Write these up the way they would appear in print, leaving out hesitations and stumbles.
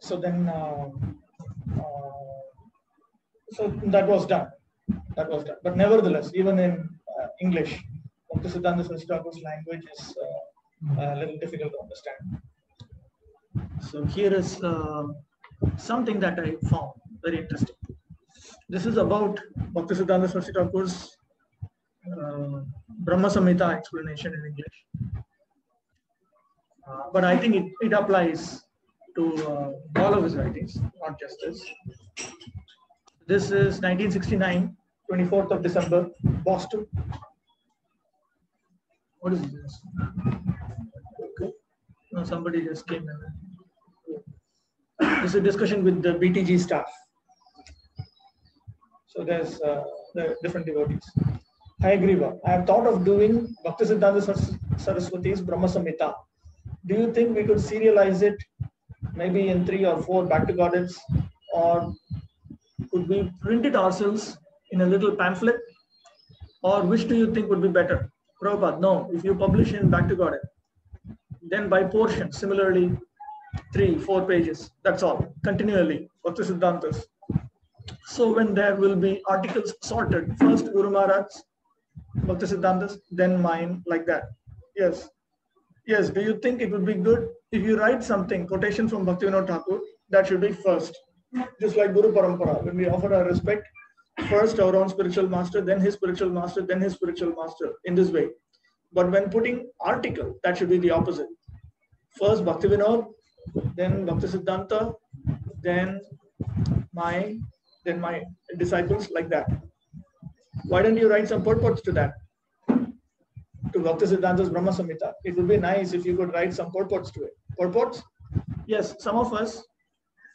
So then, so that was done. That was done. But nevertheless, even in English, Bhaktisiddhanta Saraswati Thakur's language is a little difficult to understand. So here is something that I found very interesting. This is about Bhaktisiddhanta Saraswati Thakur's Brahma Samhita explanation in English. But I think it applies to all of his writings, not just this. This is 1969, 24th of December, Boston. What is this? Okay. No, somebody just came in. This is a discussion with the BTG staff. So there's the different devotees. Hi Griva, I have thought of doing Bhaktisiddhanta Saraswati's Brahma Samhita. Do you think we could serialize it maybe in 3 or 4 back to Godheads, or could we print it ourselves in a little pamphlet, or which do you think would be better? Prabhupada, no, if you publish in back to Godhead, then by portion, similarly 3, 4 pages, that's all, continually, Bhaktisiddhantas. So when there will be articles sorted, first Guru Maharaj's Bhaktisiddhantas, then mine, like that. Yes. Yes, do you think it would be good if you write something, quotation from Bhaktivinoda Thakur, that should be first? Just like Guru Parampara, when we offer our respect, first our own spiritual master, then his spiritual master, then his spiritual master, in this way. But when putting article, that should be the opposite. First Bhaktivinoda, then Bhaktisiddhanta, then my disciples, like that. Why don't you write some purports to that? To Bhaktisiddhanta's Brahma Samhita. It would be nice if you could write some purports to it. Purports? Yes, some of us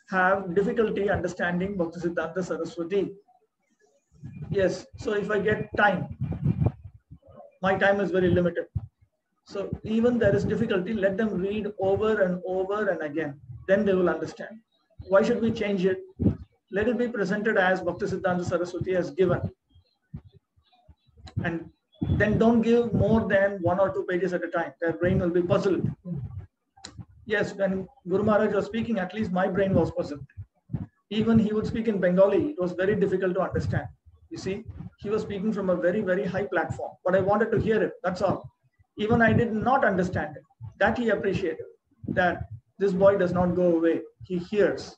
have difficulty understanding Bhaktisiddhanta Saraswati. Yes, so if I get time, my time is very limited. So even there is difficulty, let them read over and over and again. Then they will understand. Why should we change it? Let it be presented as Bhaktisiddhanta Saraswati has given. And then don't give more than 1 or 2 pages at a time. Their brain will be puzzled. Yes, when Guru Maharaj was speaking, at least my brain was puzzled. Even he would speak in Bengali, it was very difficult to understand. You see, he was speaking from a very, very high platform, but I wanted to hear it, that's all. Even I did not understand it. That he appreciated, that this boy does not go away, he hears.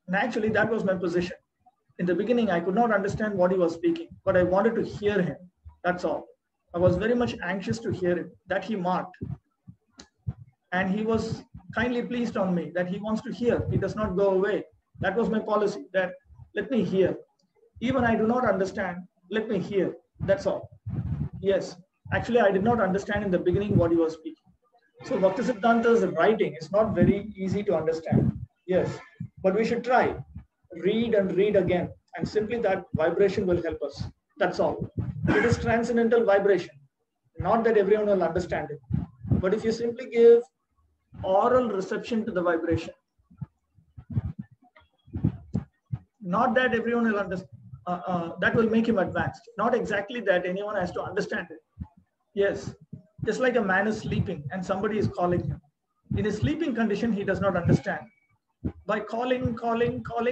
And actually that was my position. In the beginning, I could not understand what he was speaking, but I wanted to hear him, that's all. I was very much anxious to hear it, that he marked. And he was kindly pleased on me that he wants to hear, he does not go away. That was my policy, that let me hear. Even I do not understand, let me hear, that's all. Yes, actually I did not understand in the beginning what he was speaking. So Bhaktisiddhanta's writing is not very easy to understand. Yes, but we should try. Read and read again, and simply that vibration will help us. That's all. It is transcendental vibration. Not that everyone will understand it. But if you simply give oral reception to the vibration, not that everyone will understand, that will make him advanced. Not exactly that anyone has to understand it. Yes, just like a man is sleeping and somebody is calling him. In his sleeping condition, he does not understand. By calling,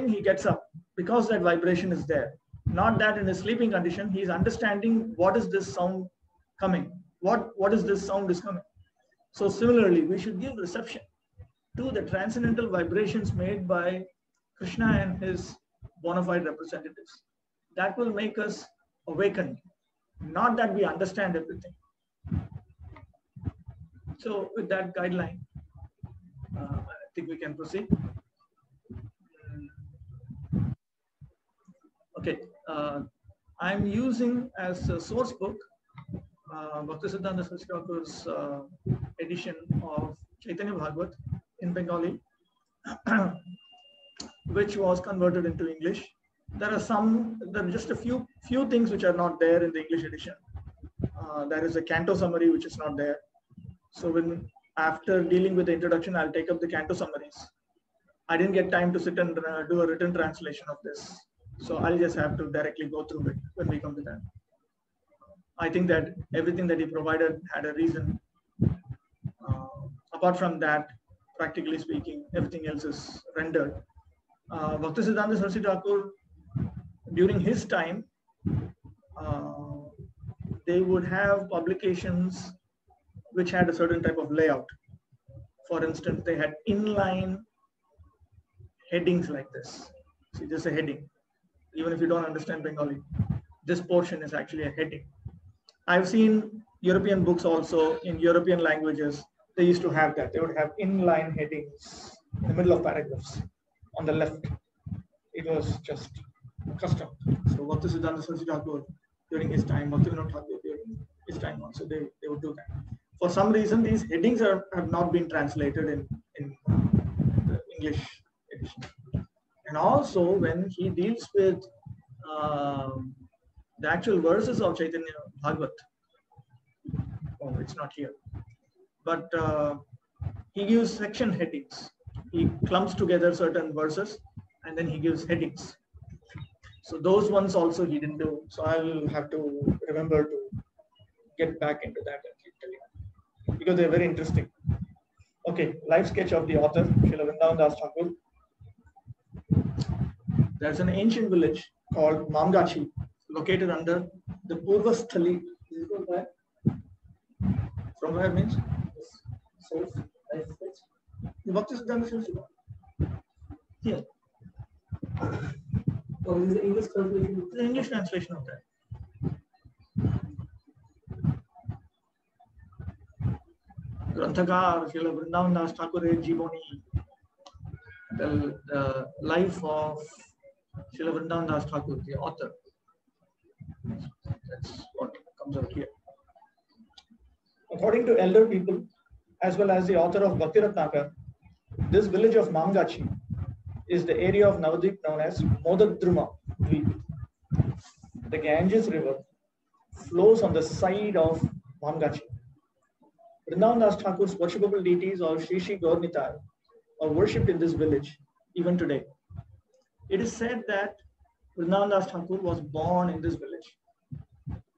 he gets up because that vibration is there. Not that in his sleeping condition, he is understanding what is this sound coming. What is this sound is coming. So similarly, we should give reception to the transcendental vibrations made by Krishna and his bona fide representatives. That will make us awakened. Not that we understand everything. So with that guideline, I think we can proceed. Okay, I'm using as a source book Bhaktisiddhanta Saraswati Thakur's edition of Chaitanya Bhagavat in Bengali, which was converted into English. There are just a few things which are not there in the English edition. There is a canto summary which is not there. So after dealing with the introduction, I'll take up the canto summaries. I didn't get time to sit and do a written translation of this. So I'll just have to directly go through it when we come to that. I think that everything that he provided had a reason. Apart from that, practically speaking, everything else is rendered Bhaktisiddhanta Saraswati Thakur, during his time, they would have publications which had a certain type of layout. For instance, they had inline headings like this. See, this is a heading. Even if you don't understand Bengali, this portion is actually a heading. I've seen European books also in European languages. They used to have that. They would have inline headings in the middle of paragraphs on the left. It was just custom. So Bhaktisiddhanta Saraswati Thakur during his time, Bhaktivinoda Thakur during his time also, they would do that. For some reason, these headings have not been translated in the English edition. And also, when he deals with the actual verses of Chaitanya Bhagavat, oh, it's not here, but he gives section headings. He clumps together certain verses and then he gives headings. So those ones also he didn't do. So I'll have to remember to get back into that and keep telling you, because they're very interesting. Okay, life sketch of the author, Srila Vrindavan Das Thakur. There's an ancient village called Mamgachi, located under the Purvasthali. From where means? South. What is the here? Oh, this is the English translation. The English translation of that. Granthakar, Srila Vrindavan Das Thakur Jivoni, the life of Srila Vrindavan Das Thakur, the author. That's what comes out here. According to elder people, as well as the author of Bhakti Ratnakar, this village of Mamgachi is the area of Navadvip known as Modadruma Dweep. The Ganges River flows on the side of Mamgachi. Vrindavan Das Thakur's worshipable deities or Shri Shri Gaur Nitai are worshipped in this village even today. It is said that Vrindavan Das Thakur was born in this village.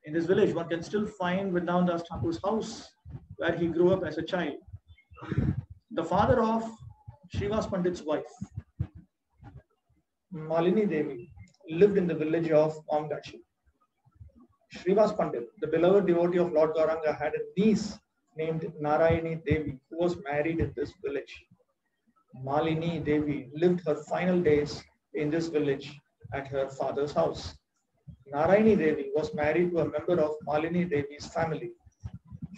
In this village, one can still find Vrindavan Das Thakur's house where he grew up as a child. The father of Srivas Pandit's wife, Malini Devi, lived in the village of Mamgachi. Srivas Pandit, the beloved devotee of Lord Gauranga, had a niece named Narayani Devi who was married in this village. Malini Devi lived her final days in this village at her father's house. Narayani Devi was married to a member of Malini Devi's family.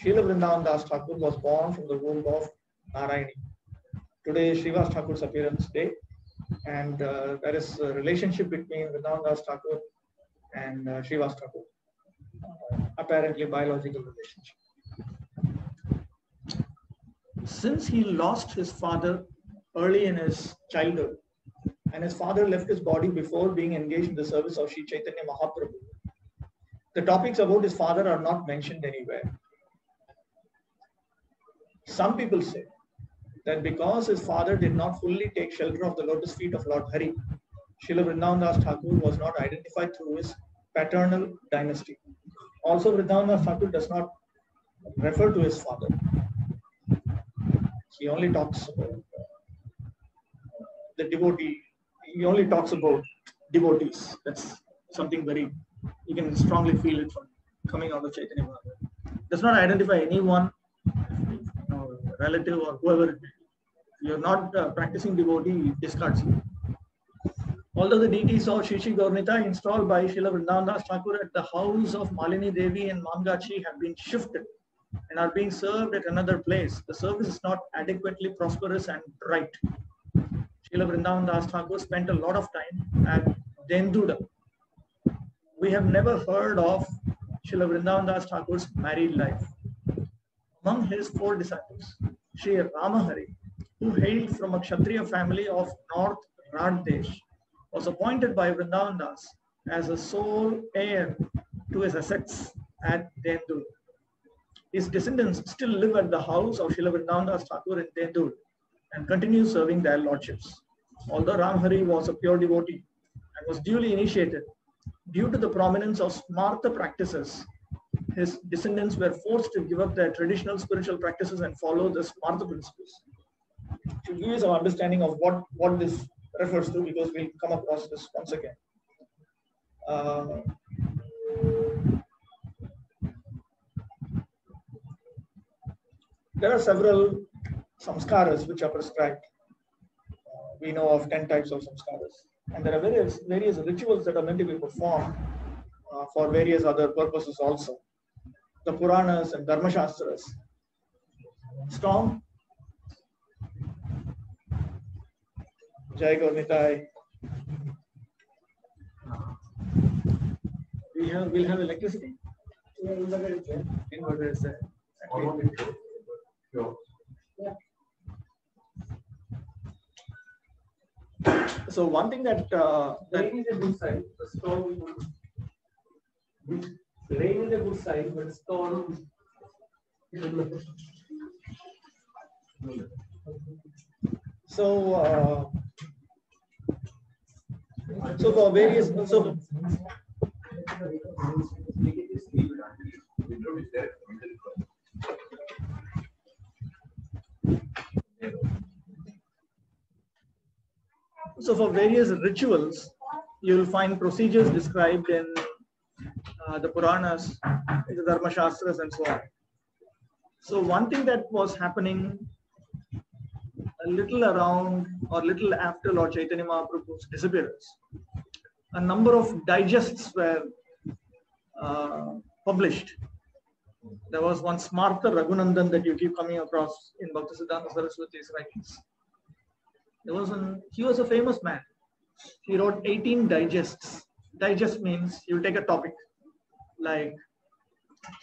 Srila Vrindavan Das Thakur was born from the womb of Narayani. Today is Srivas Thakur's appearance day, and there is a relationship between Vrindavan Das Thakur and Srivas Thakur, apparently biological relationship. Since he lost his father early in his childhood, and his father left his body before being engaged in the service of Sri Chaitanya Mahaprabhu, the topics about his father are not mentioned anywhere. Some people say that because his father did not fully take shelter of the lotus feet of Lord Hari, Srila Vrindavan Das Thakur was not identified through his paternal dynasty. Also, Vrindavan Das Thakur does not refer to his father. He only talks about the devotee. He only talks about devotees. That's something very, you can strongly feel it from coming out of Chaitanya Mahaprabhu. Does not identify anyone, relative or whoever it may be. If you're not practicing devotee, he discards you. Although the deities of Shri Shri Gaur Nitai installed by Srila Vrindavan Das Thakur at the house of Malini Devi in Mamgachi have been shifted and are being served at another place, the service is not adequately prosperous and right. Srila Vrindavan Das Thakur spent a lot of time at Denduda. We have never heard of Srila Vrindavan Das Thakur's married life. Among his 4 disciples, Sri Ramahari, who hailed from a Kshatriya family of North Raddesh, was appointed by Vrindavan Das as a sole heir to his assets at Dendur. His descendants still live at the house of Srila Vrindavan Das Thakur in Dendur and continue serving their lordships. Although Ramahari was a pure devotee and was duly initiated, due to the prominence of Smarta practices, his descendants were forced to give up their traditional spiritual practices and follow the Smarta principles. To give you some understanding of what this refers to, because we'll come across this once again. There are several samskaras which are prescribed. We know of 10 types of samskaras, and there are various rituals that are meant to be performed for various other purposes also. The Puranas and Dharma Shastras. Strong? Jai Gaurnitai. We'll have electricity. Inverter is there. So one thing that rain is a good sign. The storm will not. Rain is a good sign, but storm. So for various so for various rituals, you will find procedures described in the Puranas, in the Dharma Shastras, and so on. So one thing that was happening a little around or little after Lord Chaitanya Mahaprabhu's disappearance, a number of digests were published. There was one Smartha Raghunandan that you keep coming across in Bhaktisiddhanta Saraswati's writings. He was a famous man. He wrote 18 digests. Digest means you take a topic like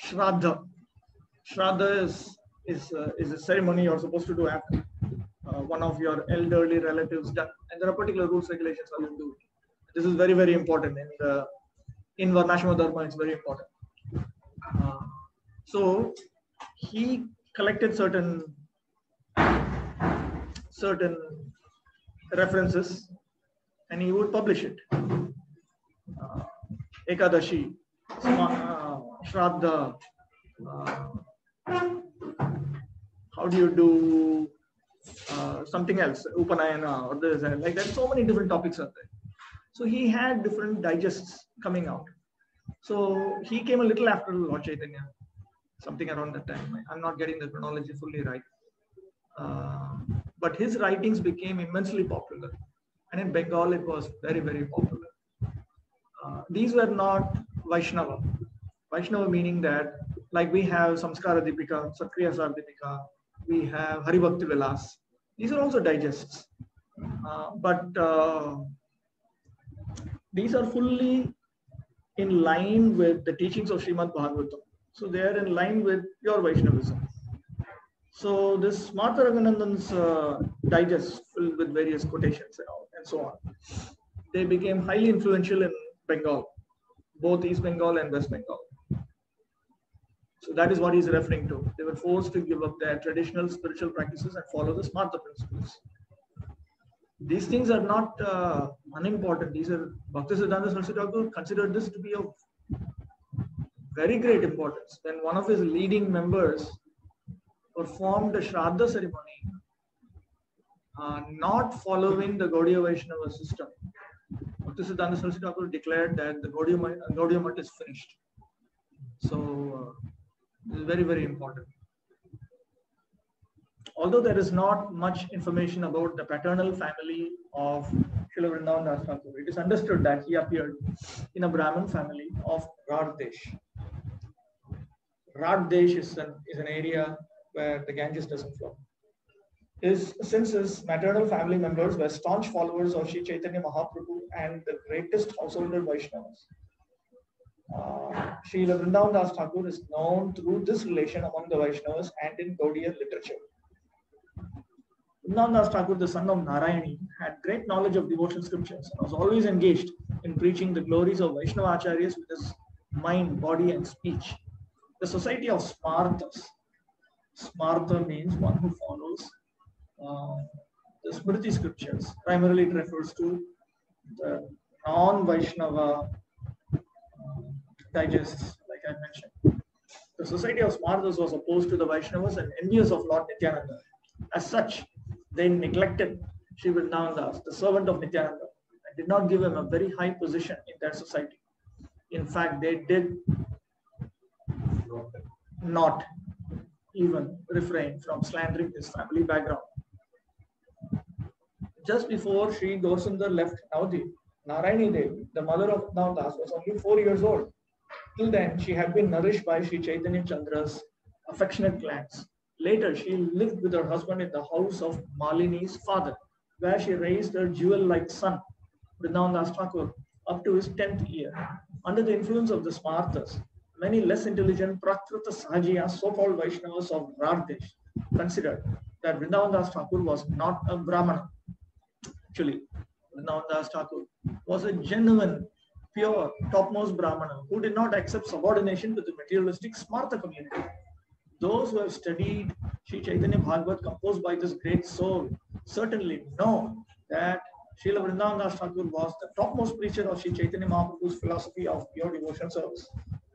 Shraddha. Shraddha is a ceremony you're supposed to do after one of your elderly relatives done, and there are particular rules, regulations how you do it. This is very, very important in Varnashrama Dharma. It's very important. So he collected certain references, and he would publish it. Ekadashi, Shraddha, how do you do something else, Upanayana or this, and like that. So many different topics are there. So he had different digests coming out. So he came a little after Lord Chaitanya, something around that time. I'm not getting the chronology fully right. But his writings became immensely popular. And in Bengal, it was very, very popular. These were not Vaishnava. Vaishnava meaning that, like we have Samskara Dipika, Sakriya Sar Dipika, we have Haribhakti Vilas. These are also digests. But these are fully in line with the teachings of Srimad Bhagavatam. So they are in line with pure Vaishnavism. So this Smartha Raghunandan's digest filled with various quotations and so on. They became highly influential in Bengal, both East Bengal and West Bengal. So that is what he's referring to. They were forced to give up their traditional spiritual practices and follow the Smartha principles. These things are not unimportant. These are Bhaktisiddhanta Saraswati Thakur considered this to be of very great importance. When one of his leading members performed a Shraddha ceremony, not following the Gaudiya Vaishnava system, Bhaktisiddhanta Saraswati Thakur declared that the Gaudiya Math is finished. So this is very, very important. Although there is not much information about the paternal family of Srila Vrindavan Das Thakur, it is understood that he appeared in a Brahmin family of Raddesh. Raddesh is an area where the Ganges doesn't flow. Since his maternal family members were staunch followers of Sri Chaitanya Mahaprabhu and the greatest householder Vaishnavas, Srila Vrindavan Das Thakur is known through this relation among the Vaishnavas and in Gaudiya literature. Vrindavan Das Thakur, the son of Narayani, had great knowledge of devotional scriptures and was always engaged in preaching the glories of Vaishnava Acharyas with his mind, body, and speech. The Society of Smarthas. Smartha means one who follows the Smriti scriptures. Primarily, it refers to the non-Vaishnava digests, like I mentioned. The Society of Smarthas was opposed to the Vaishnavas and envious of Lord Nityananda. As such, they neglected Sri Vrindavan Das, the servant of Nityananda, and did not give him a very high position in their society. In fact, they did not even refrain from slandering his family background. Just before Sri Gaurasundar left Navadip, Narayani Devi, the mother of Vrindavan Das, was only 4 years old. Till then, she had been nourished by Sri Chaitanya Chandra's affectionate glance. Later, she lived with her husband in the house of Malini's father, where she raised her jewel-like son, Vrindavan Das Thakur, up to his 10th year. Under the influence of the Smartas, many less intelligent Prakrita Sahajiyas, so-called Vaishnavas of Radhesh, considered that Vrindavan Das Thakur was not a Brahmana. Actually, Vrindavan Das Thakur was a genuine, pure, topmost Brahmana who did not accept subordination to the materialistic Smarta community. Those who have studied Sri Chaitanya Bhagavat composed by this great soul certainly know that Srila Vrindavan Das Thakur was the topmost preacher of Sri Chaitanya Mahaprabhu's philosophy of pure devotion service.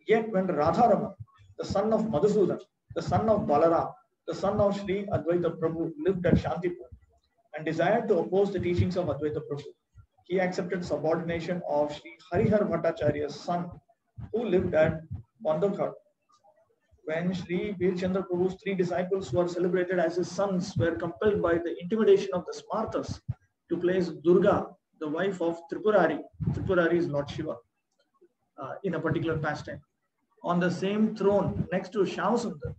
Yet when Radharama, the son of Madhusudan, the son of Balaram, the son of Sri Advaita Prabhu, lived at Shantipur and desired to oppose the teachings of Advaita Prabhu, he accepted subordination of Sri Harihar Bhattacharya's son, who lived at Bandhakar. When Sri Veerchandra Prabhu's 3 disciples who were celebrated as his sons were compelled by the intimidation of the Smartas to place Durga, the wife of Tripurari, Tripurari is Lord Shiva, in a particular pastime, on the same throne next to Shyamasundar,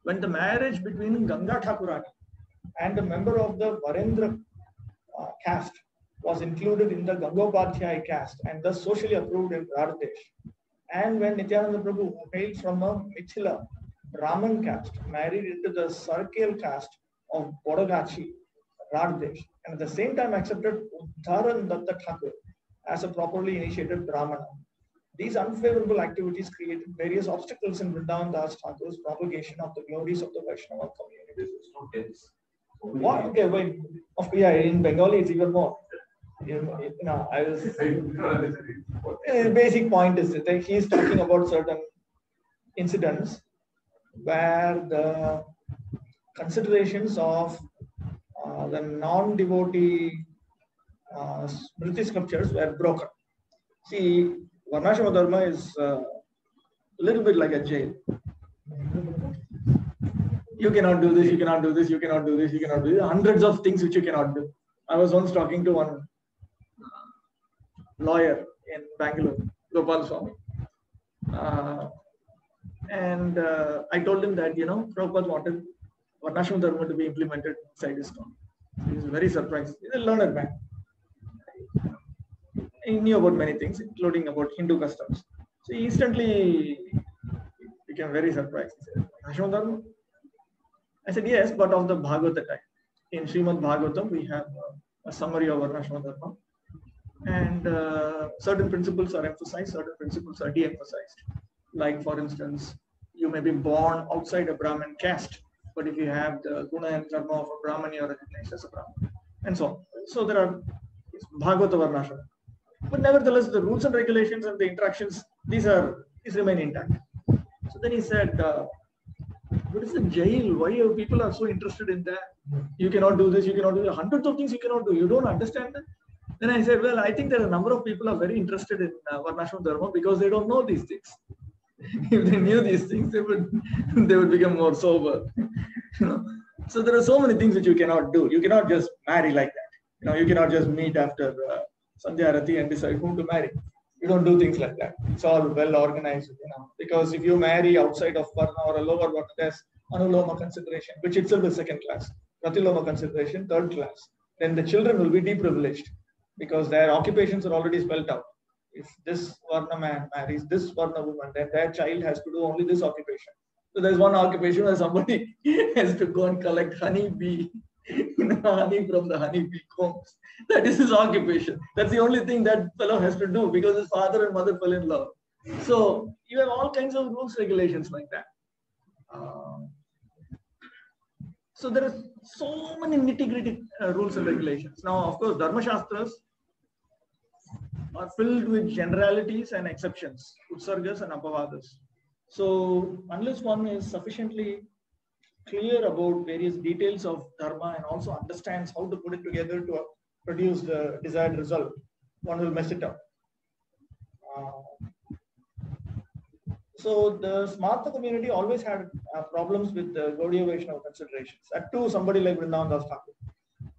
when the marriage between Ganga Thakurani and a member of the Varendra caste was included in the Gangopadhyay caste and thus socially approved in Radhesh, and when Nityananda Prabhu, who hailed from a Mithila Brahman caste, married into the Sarkel caste of Bodagachi, Radhesh, and at the same time accepted Uddharan Datta Thakur as a properly initiated Brahmana. These unfavorable activities created various obstacles in Vrindavan Das Thakur's propagation of the glories of the Vaishnava community. What? Okay, wait. Yeah, in Bengali it's even more. I was. The basic point is that he is talking about certain incidents where the considerations of the non-devotee Smriti scriptures were broken. See, Varnashrama Dharma is a little bit like a jail. You cannot do this, you cannot do this, you cannot do this, you cannot do this. Hundreds of things which you cannot do. I was once talking to one lawyer in Bangalore, Gopal Swami. And I told him that, Prabhupada wanted Varnashrama Dharma to be implemented inside his town. He was very surprised. He's a learned man. He knew about many things, including about Hindu customs. So he instantly became very surprised. He said, Varnashrama Dharma? I said, yes, but of the Bhagavata type. In Srimad Bhagavatam, we have a summary of Varnashrama Dharma. And certain principles are emphasized, certain principles are de-emphasized. Like, for instance, you may be born outside a Brahmin caste, but if you have the guna and karma of a Brahmin, you are recognized as a Brahmin, and so on. So there are Bhagavata Varnashrama. But nevertheless, the rules and regulations and the interactions, these remain intact. So then he said, what is the jail? Why are people so interested in that? You cannot do this, you cannot do that. Hundreds of things you cannot do. You don't understand that? Then I said, well, I think there are a number of people are very interested in Varnashrama Dharma because they don't know these things. If they knew these things, they would become more sober. So there are so many things which you cannot do. You cannot just marry like that. You cannot just meet after Sandhya Arati and decide whom to marry. You don't do things like that. It's all well organized, because if you marry outside of Varna or a lower Varna, there's Anuloma consideration, which itself is second class. Pratiloma consideration, third class. Then the children will be deprivileged because their occupations are already spelled out. If this Varna man marries this Varna woman, then their child has to do only this occupation. So there's one occupation where somebody has to go and collect honey bee, honey from the honey bee combs. That is his occupation. That's the only thing that fellow has to do because his father and mother fell in love. So you have all kinds of rules, regulations like that. So there are so many nitty-gritty rules and regulations. Now, of course, Dharma Shastras are filled with generalities and exceptions, utsargas and apavadas. So unless one is sufficiently clear about various details of dharma and also understands how to put it together to produce the desired result, one will mess it up. So the Smartha community always had problems with the Gaudiya Vaishnava considerations. That too, somebody like Vrindavan Das Thakur.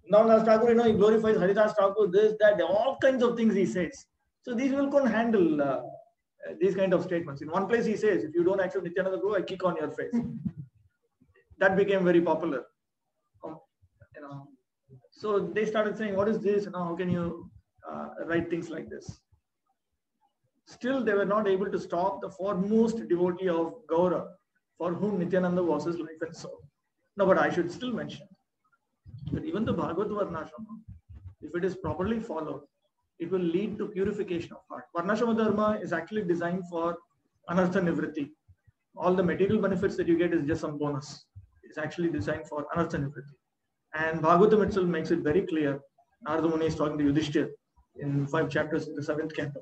Vrindavan Das Thakur, he glorifies Haridas Thakur, this, that, all kinds of things he says. So these people couldn't handle these kind of statements. In one place he says, if you don't accept Nityananda Prabhu, I kick on your face. That became very popular. So they started saying, what is this? How can you write things like this? Still, they were not able to stop the foremost devotee of Gaura, for whom Nityananda was his life and soul. No, but I should still mention that even the Bhagavad Varnashrama, if it is properly followed, it will lead to purification of heart. Varnashrama Dharma is actually designed for Anartha Nivritti. All the material benefits that you get is just some bonus. It's actually designed for Anartha Nivritti. And Bhagavatam itself makes it very clear. Narada Muni is talking to Yudhishthira in 5 chapters in the 7th canto,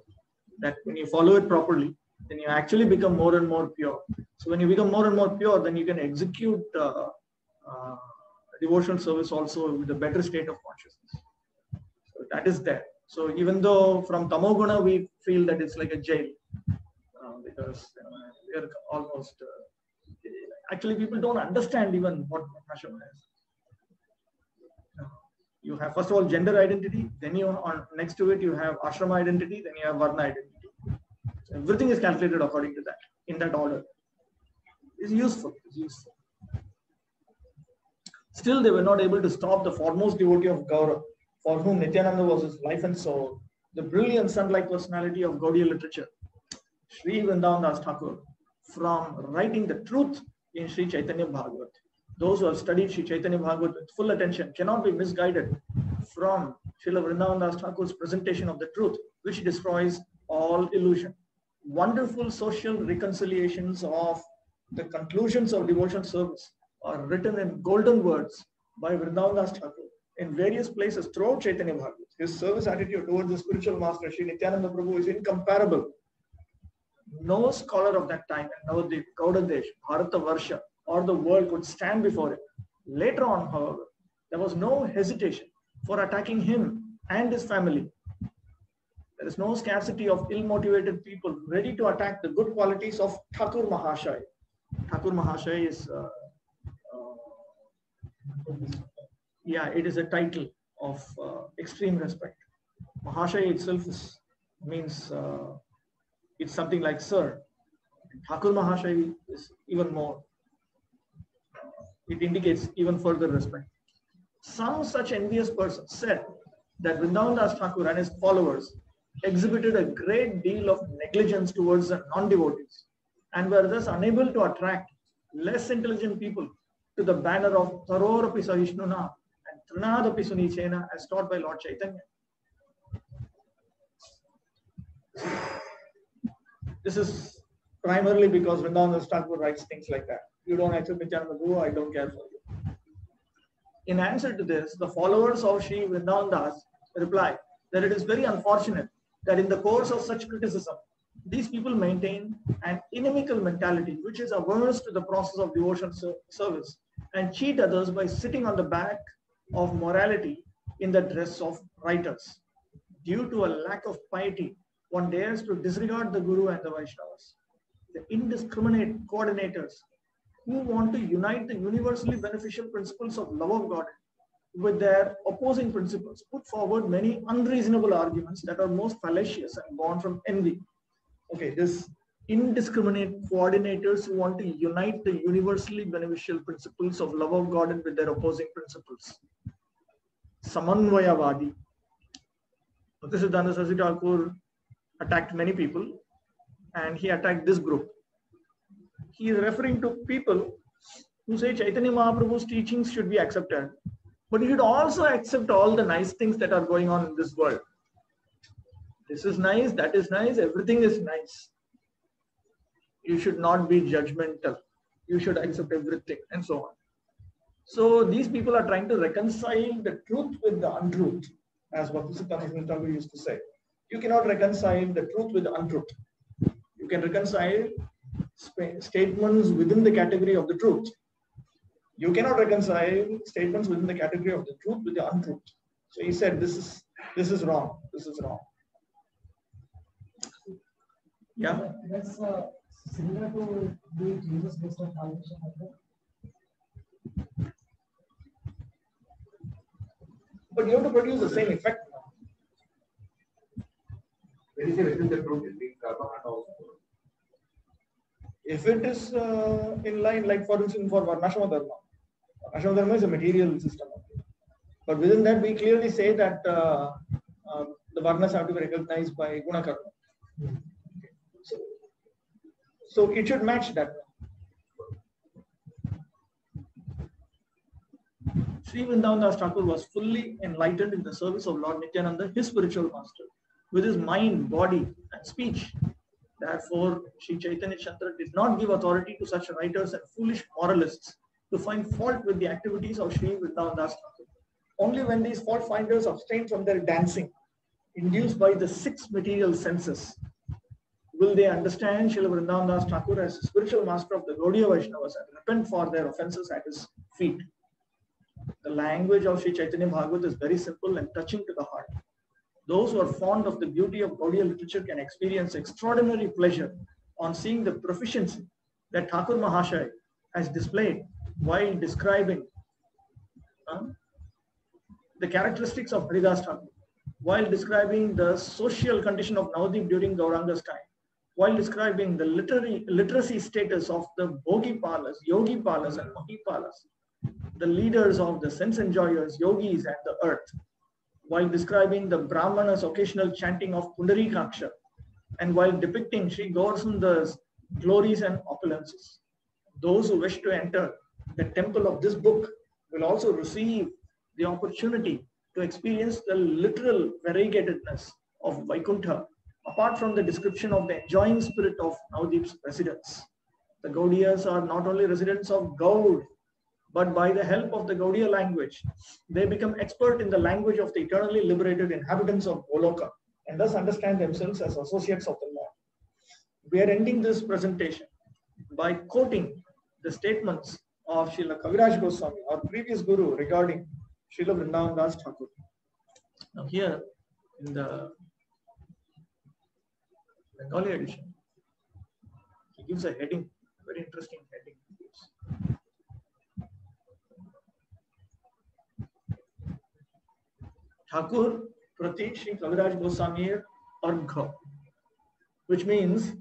that when you follow it properly, then you actually become more and more pure. So when you become more and more pure, then you can execute devotional service also with a better state of consciousness. So that is there. So even though from Tamoguna we feel that it's like a jail, because we are almost, actually people don't understand even what Varnashrama is. You have first of all gender identity, then you next to it you have ashrama identity, then you have varna identity. So everything is calculated according to that, in that order. It's useful. It's useful. Still, they were not able to stop the foremost devotee of Gaura, for whom Nityananda was his life and soul, the brilliant sun-like personality of Gaudiya literature, Sri Vrindavan Das Thakur, from writing the truth in Sri Chaitanya Bhagavat. Those who have studied Sri Chaitanya Bhagavat with full attention cannot be misguided from Srila Vrindavan Das Thakur's presentation of the truth, which destroys all illusion. Wonderful social reconciliations of the conclusions of devotion service are written in golden words by Vrindavan Das Thakur in various places throughout Chaitanya Bhagavat. His service attitude towards the spiritual master, Sri Nityananda Prabhu, is incomparable. No scholar of that time in Navadvip, Gaudadesh, Bharata Varsha, or the world could stand before him. Later on, however, there was no hesitation for attacking him and his family. There is no scarcity of ill-motivated people ready to attack the good qualities of Thakur Mahashaya. Thakur Mahashaya is, it is a title of extreme respect. Mahashaya itself means it's something like sir. Thakur Mahashaya is even more. It indicates even further respect. Some such envious persons said that Vrindavan Das Thakur and his followers exhibited a great deal of negligence towards the non-devotees and were thus unable to attract less intelligent people to the banner of Tarorapi Sahishnuna and Trinadapi Sunichena as taught by Lord Chaitanya. This is primarily because Vrindavan Das Thakur writes things like that. You don't accept Nityananda Prabhu, I don't care for you. In answer to this, the followers of Sri Vrindavan Das reply that it is very unfortunate that in the course of such criticism, these people maintain an inimical mentality which is averse to the process of devotion service and cheat others by sitting on the back of morality in the dress of writers. Due to a lack of piety, one dares to disregard the Guru and the Vaishnavas. The indiscriminate coordinators who want to unite the universally beneficial principles of love of God with their opposing principles put forward many unreasonable arguments that are most fallacious and born from envy. Okay, this indiscriminate coordinators who want to unite the universally beneficial principles of love of God with their opposing principles. Samanvayavadi. Bhaktisiddhanta Saraswati Thakur attacked many people and he attacked this group. He is referring to people who say Chaitanya Mahaprabhu's teachings should be accepted, but you should also accept all the nice things that are going on in this world. This is nice, that is nice, everything is nice. You should not be judgmental. You should accept everything and so on. So these people are trying to reconcile the truth with the untruth, as Bhaktisiddhanta Thakur used to say. You cannot reconcile the truth with the untruth. You can reconcile statements within the category of the truth. You cannot reconcile statements within the category of the truth with the untruth. So he said, this is wrong. This is wrong. Yeah. That's similar to the Jesus based on salvation. But you have to produce the same effect. When you say within the truth, it means karma and also. If it is in line, like for instance, for Varnashama Dharma. Varnashama Dharma is a material system. But within that, we clearly say that the Varnas have to be recognized by Guna Karma. So it should match that. Sri Vrindavan Das Thakur was fully enlightened in the service of Lord Nityananda, his spiritual master, with his mind, body, and speech. Therefore, Sri Chaitanya Chandra did not give authority to such writers and foolish moralists to find fault with the activities of Sri Vrindavan Das Thakur. Only when these fault finders abstain from their dancing, induced by the 6 material senses, will they understand Srila Vrindavan Das Thakur as the spiritual master of the Gaudiya Vaishnavas and repent for their offenses at his feet. The language of Sri Chaitanya Bhagavat is very simple and touching to the heart. Those who are fond of the beauty of Gaudiya literature can experience extraordinary pleasure on seeing the proficiency that Thakur Mahashaya has displayed while describing the characteristics of Haridas Thakur, while describing the social condition of Navadip during Gauranga's time, while describing the literacy status of the Bhogi Palas, Yogi Palas, and Mahi Palas, the leaders of the sense enjoyers, yogis, and the earth, while describing the Brahmanas' occasional chanting of Pundarikaksha, and while depicting Sri Gaurasundar's glories and opulences. Those who wish to enter the temple of this book will also receive the opportunity to experience the literal variegatedness of Vaikuntha, apart from the description of the enjoying spirit of Navadip's residents. The Gaudiyas are not only residents of Gaud, but by the help of the Gaudiya language, they become expert in the language of the eternally liberated inhabitants of Goloka, and thus understand themselves as associates of the Lord. We are ending this presentation by quoting the statements of Srila Kaviraj Goswami, our previous guru, regarding Srila Vrindavan Das Thakur. Now here, in the Bengali edition, he gives a heading, very interesting heading. Thakur Prati Sri Kaviraj Goswami Argha, which means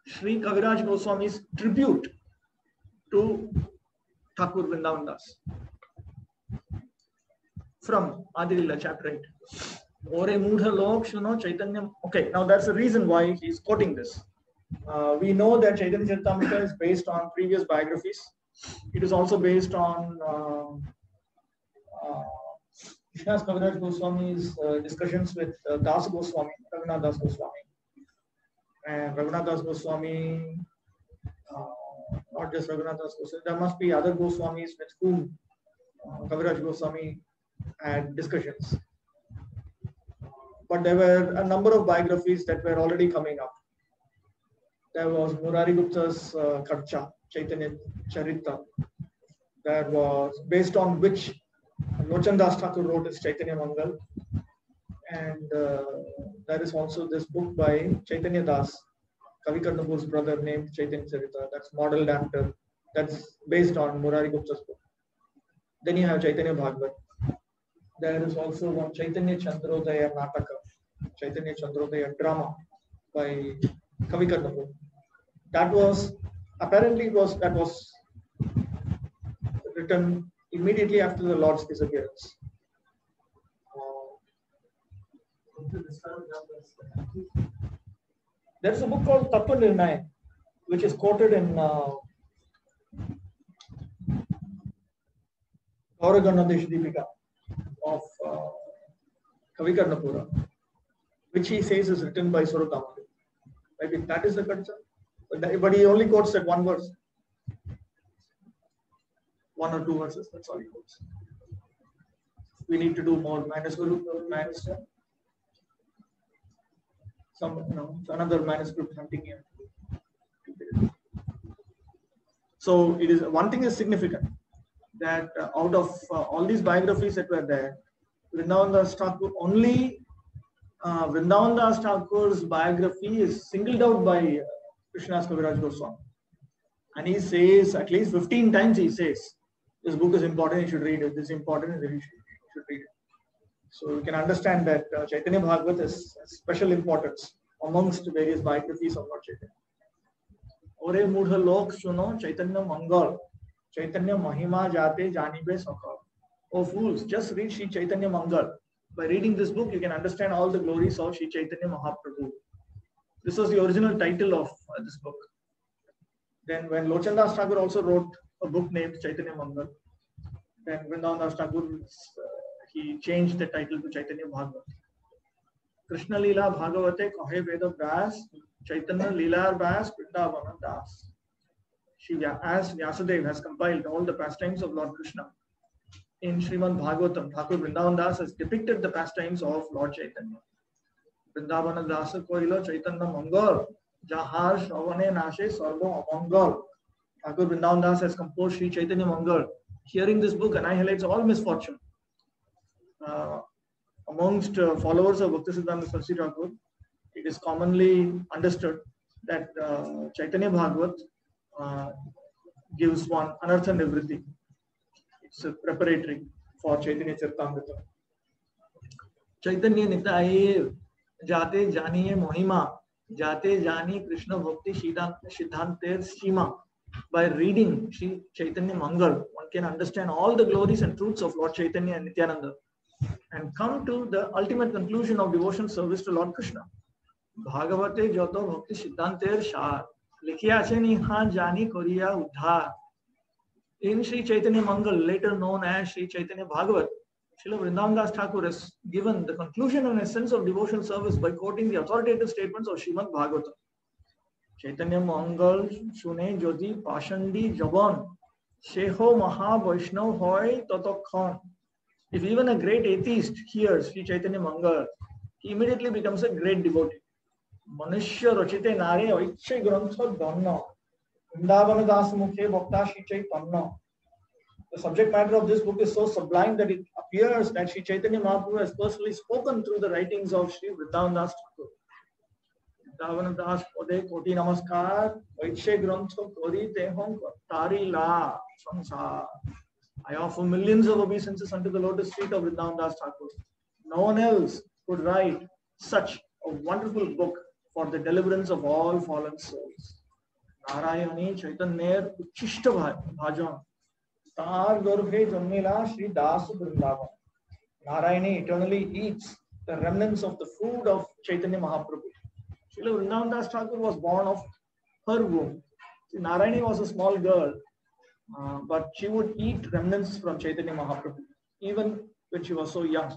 Sri Kaviraj Goswami's tribute to Thakur Vrindavan Das from Adi Leela chapter 8. Ore Mudha Lok Shuno Chaitanya. Okay, now that's the reason why he's quoting this. We know that Chaitanya Charitamrita is based on previous biographies. It is also based on Krishnadas Kaviraj Goswami's discussions with Das Goswami, Raghunath Das Goswami. And Raghunath Das Goswami, not just Raghunath Das Goswami, there must be other Goswamis with whom Kaviraj Goswami had discussions. But there were a number of biographies that were already coming up. There was Murari Gupta's Karcha, Chaitanya Charita, that was based on which Lochan Das Thakur wrote his Chaitanya Mangal. And there is also this book by Chaitanya Das, Kavi Karnapur's brother, named Chaitanya Charita. That's modeled after, that's based on Murari Gupta's book. Then you have Chaitanya Bhagavat. There is also one Chaitanya Chandrodaya Nataka, Chaitanya Chandrodaya drama by Kavi Karnapur. That was, apparently that was written immediately after the Lord's disappearance. There's a book called Tattva Nirnaya, which is quoted in Gauragannadesh Deepika of Kavi Karnapura, which he says is written by Suratamalu. Maybe that is the concern. But he only quotes that one verse. 1 or 2 verses, that's all he quotes. We need to do more. Manuscript, another manuscript hunting here. So it is, one thing is significant, that out of all these biographies that were there, Vrindavan Das Thakur, only Vrindavan Das Thakur's biography is singled out by Krishnadas Kaviraj Goswami. And he says, at least 15 times he says, this book is important, you should read it. This is important, you should read it. So you can understand that Chaitanya Bhagavat is special importance amongst various biographies of Lord Chaitanya. Ore mudha lok suno Chaitanya Mangal, Chaitanya Mahima jate janibe sakal. Oh fools, just read Sri Chaitanya Mangal. By reading this book, you can understand all the glories of Sri Chaitanya Mahaprabhu. This was the original title of this book. Then when Lochan Das Thakur also wrote a book named Chaitanya Mangal, then Vrindavan Das Thakur, he changed the title to Chaitanya Bhagavat. Krishna Leela Bhagavate Kahe Veda Vyas, Chaitanya Leela Vyas, Vrindavana Das. As Vyasadeva has compiled all the pastimes of Lord Krishna in Srimad Bhagavatam, Thakur Vrindavan Das has depicted the pastimes of Lord Chaitanya. Vrindavana Das Koilo Chaitanya Mangal, Jahar Shravane Nashe Sarvo Amangal. Thakur Vrindavan Das has composed Sri Chaitanya Mangal. Hearing this book annihilates all misfortune. Amongst followers of Bhaktisiddhanta Saraswati Thakur, it is commonly understood that Chaitanya Bhagavat gives one Anartha Nivritti. It's a preparatory for Chaitanya Charitamrita. Chaitanya Nitaye Jate Janiye Mohima Jate Jani Krishna Bhakti Siddhanter Sima. By reading Sri Chaitanya Mangal, one can understand all the glories and truths of Lord Chaitanya and Nityananda and come to the ultimate conclusion of devotion service to Lord Krishna. Bhagavate Joto Bhakti Siddhanter Shar Likhiya Ache Niha Jani Koriya Uddhar. In Sri Chaitanya Mangal, later known as Sri Chaitanya Bhagavat, Srila Vrindavan Das Thakur has given the conclusion and essence of devotion service by quoting the authoritative statements of Srimad Bhagavatam. Chaitanya Mangal Shune Jodi Pashandi Jaban Sheho Maha Vaishnav Hoy Totokhan. If even a great atheist hears Sri Chaitanya Mangal, he immediately becomes a great devotee. Manushya Rachite Nare Oiche Grantha Dhanna Vrindavan Das Mukhe Bhakta Sri Chaitanya. The subject matter of this book is so sublime that it appears that Sri Chaitanya Mahaprabhu has personally spoken through the writings of Sri Vrindavan Das Thakur. Vrindavan Das Pode Koti Namaskar Oiche Grantha Kori Tehom Tari La Sansar. I offer millions of obeisances unto the lotus feet of Vrindavan Das Thakur. No one else could write such a wonderful book for the deliverance of all fallen souls. Narayani Chaitanya Uchishta Bhajan Tar Garbhe Janmila Sri Das Vrindavan. Narayani eternally eats the remnants of the food of Chaitanya Mahaprabhu. Srila Vrindavan Das Thakur was born of her womb. See, Narayani was a small girl, but she would eat remnants from Chaitanya Mahaprabhu, even when she was so young.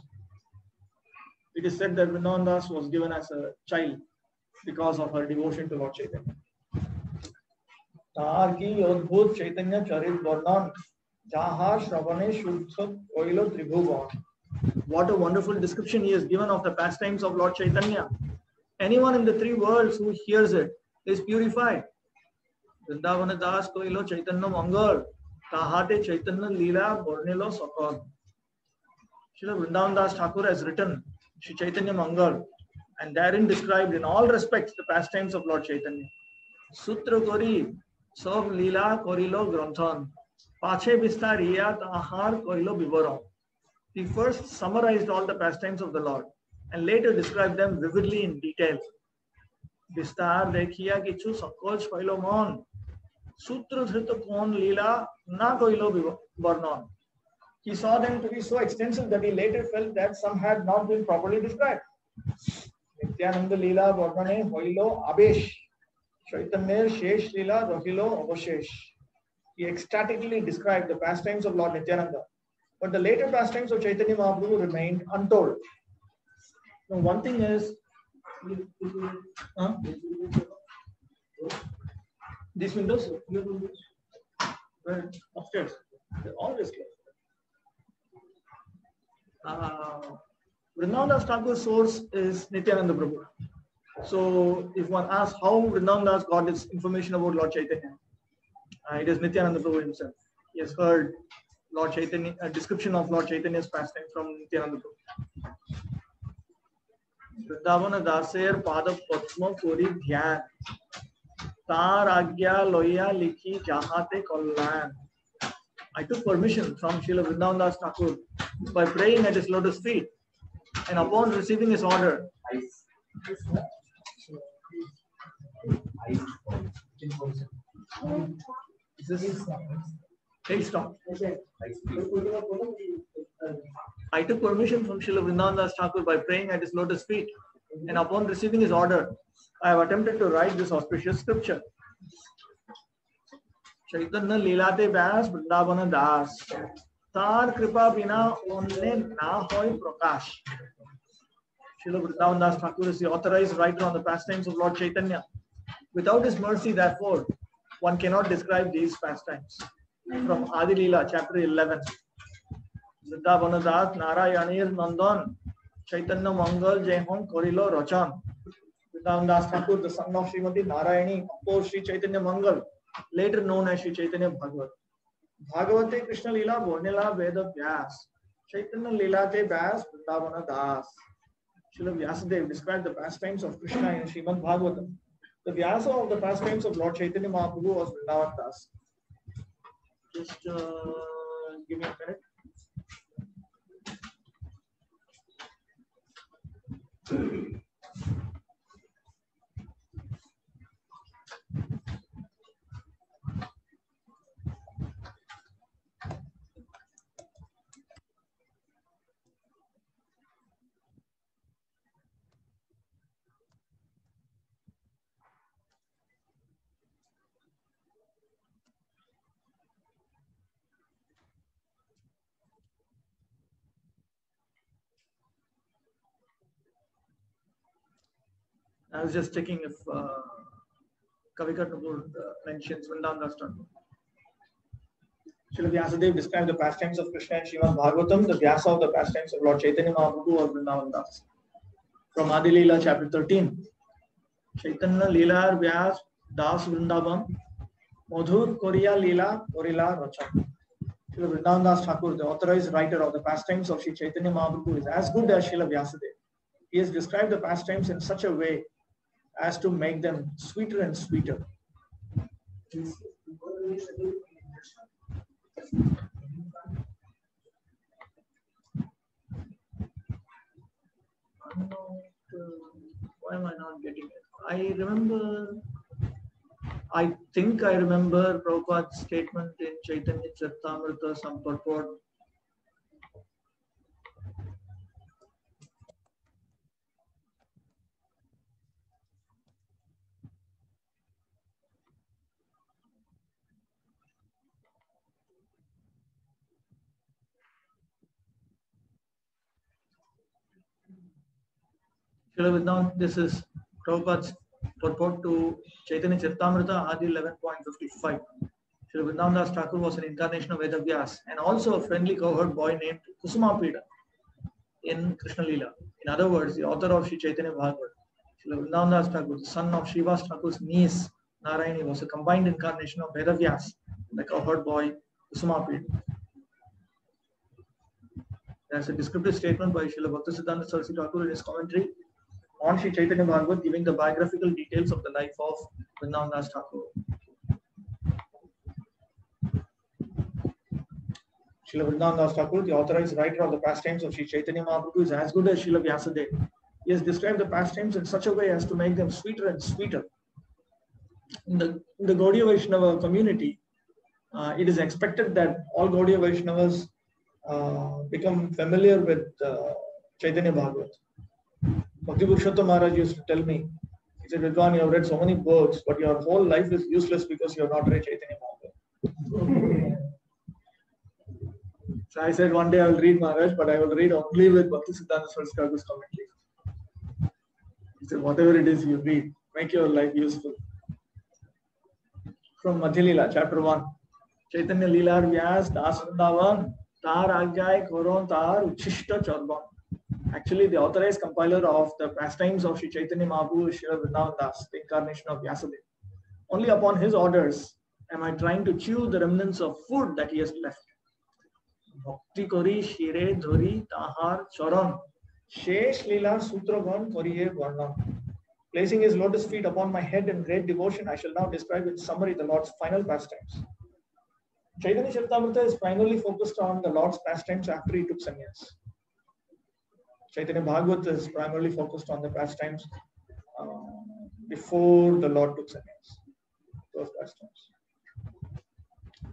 It is said that Vrindavan Das was given as a child because of her devotion to Lord Chaitanya. Tar ki adbhut Chaitanya Charit Varnan Jaha Shravane Shuddha Oilo Tribhuvan. What a wonderful description he has given of the pastimes of Lord Chaitanya. Anyone in the three worlds who hears it is purified. Vrindavana Das Koilo Chaitanya Mangal Tahate Chaitanya Leela Bornilo Sakal. Srila Vrindavan Das Thakur has written Sri Chaitanya Mangal and therein described in all respects the pastimes of Lord Chaitanya. Sutra Kori Sob Leela Korilo Granthan Pache Vistariya Tahar Korilo Vivaram. He first summarized all the pastimes of the Lord and later described them vividly in detail. Vistar Dekhiya Kichu Sakoch Koilo Mon Sutra Dhrita Kon Leela Na Koilo Varnan. He saw them to be so extensive that he later felt that some had not been properly described. Nityananda Leela Varnane Hoilo Abesh Chaitanya Shesh Leela Rahilo Avashesh. He ecstatically described the pastimes of Lord Nityananda, but the later pastimes of Chaitanya Mahaprabhu remained untold. Now, one thing is, these windows upstairs, they're always closed. Vrindavan Das Thakur's source is Nityananda Prabhu. So, if one asks how Vrindavan Das got his information about Lord Chaitanya, It is Nityananda Prabhu himself. He has heard Lord Chaitanya, a description of Lord Chaitanya's pastime from Nityananda Prabhu. Vrindavana Daser Pada Padma Kori Dhyan Tar Agya Loya Likhi Jahate Kallan. I took permission from Srila Vrindavan Das Thakur by praying at his lotus feet, and upon receiving his order, stop. I took permission from Srila Vrindavan Das Thakur by praying at his lotus feet, and upon receiving his order, I have attempted to write this auspicious scripture. Chaitanya Leelate Vyas Vrindavana Das Tar Kripa Bina Onne Na Hoy Prakash. Srila Vrindavan Das Thakur is the authorized writer on the pastimes of Lord Chaitanya. Without his mercy, therefore, one cannot describe these pastimes. From Adi Leela, chapter 11. Vrindavana Das Narayanir Nandan Chaitanya Mangal Jehon Korilo Rachan. Vrindavan Das Thakur, the son of Srimati Narayani, composed Sri Chaitanya Mangal, later known as Sri Chaitanya Bhagavat. Bhagavate Krishna Leela Bornila Veda Vyas. Chaitanya Leela Te Vyas Vrindavana Das. Srila Vyasadeva described the pastimes of Krishna in Srimad Bhagavatam. The Vyasa of the pastimes of Lord Chaitanya Mahaprabhu was Vrindavan Das. Just give me a minute. I was just checking if Kavika Tagore mentions Vrindavan Das Thakur. Srila Vyasadeva described the pastimes of Krishna in Srimad Bhagavatam. The Vyasa of the pastimes of Lord Chaitanya Mahaprabhu or Vrindavan Das. From Adi Leela, chapter 13. Chaitanya Leela Vyas Das Vrindavan Madhur Koriya Leela Korila Rachan. Srila Vrindavan Das Thakur, the authorized writer of the pastimes of Sri Chaitanya Mahaprabhu, is as good as Srila Vyasadeva. He has described the pastimes in such a way as to make them sweeter and sweeter. Why am I not getting it? I think I remember Prabhupada's statement in Chaitanya Charitamrita, some purport. This is Prabhupada's purport to Chaitanya Charitamrita, Adi 11.55. Srila Vrindavan Das Thakur was an incarnation of Veda Vyas and also a friendly cowherd boy named Kusumapida in Krishna Leela. In other words, the author of Sri Chaitanya Bhagavat, Srila Vrindavan Das Thakur, the son of Srivas Thakur's niece, Narayani, was a combined incarnation of Veda Vyas, the cowherd boy Kusumapida. There's a descriptive statement by Srila Bhaktisiddhanta Saraswati Thakur in his commentary on Sri Chaitanya Bhagavat, giving the biographical details of the life of Vrindavan Das Thakur. Srila Vrindavan Das Thakur, the authorized writer of the pastimes of Sri Chaitanya Mahaprabhu, is as good as Srila Vyasadeva. He has described the pastimes in such a way as to make them sweeter and sweeter. In the Gaudiya Vaishnava community, it is expected that all Gaudiya Vaishnavas become familiar with Chaitanya Bhagavat. Bhakti Purushottam Maharaj used to tell me, he said, Vidwan, you have read so many books, but your whole life is useless because you have not read Chaitanya Bhagavat. So I said, one day I will read Maharaj, but I will read only with Bhaktisiddhanta Saraswati Thakur's commentary. He said, whatever it is you read, make your life useful. From Madhya Leela, chapter 1. Chaitanya Leela Vyas Das Vrindavan Tar Agyay Koron Tar Uchishta Charban. Actually, the authorized compiler of the pastimes of Sri Chaitanya Mahaprabhu is Srila Vrindavan Das, the incarnation of Vyasadeva. Only upon his orders, Am I trying to chew the remnants of food that he has left? Bhakti kori shire dhori tahar charan. Shesh lila sutragan koriye varnam. Placing his lotus feet upon my head in great devotion, I shall now describe in summary the Lord's final pastimes. Chaitanya Charitamrita is primarily focused on the Lord's pastimes after he took sannyas. Chaitanya Bhagavat is primarily focused on the pastimes before the Lord took sannyas. Those pastimes.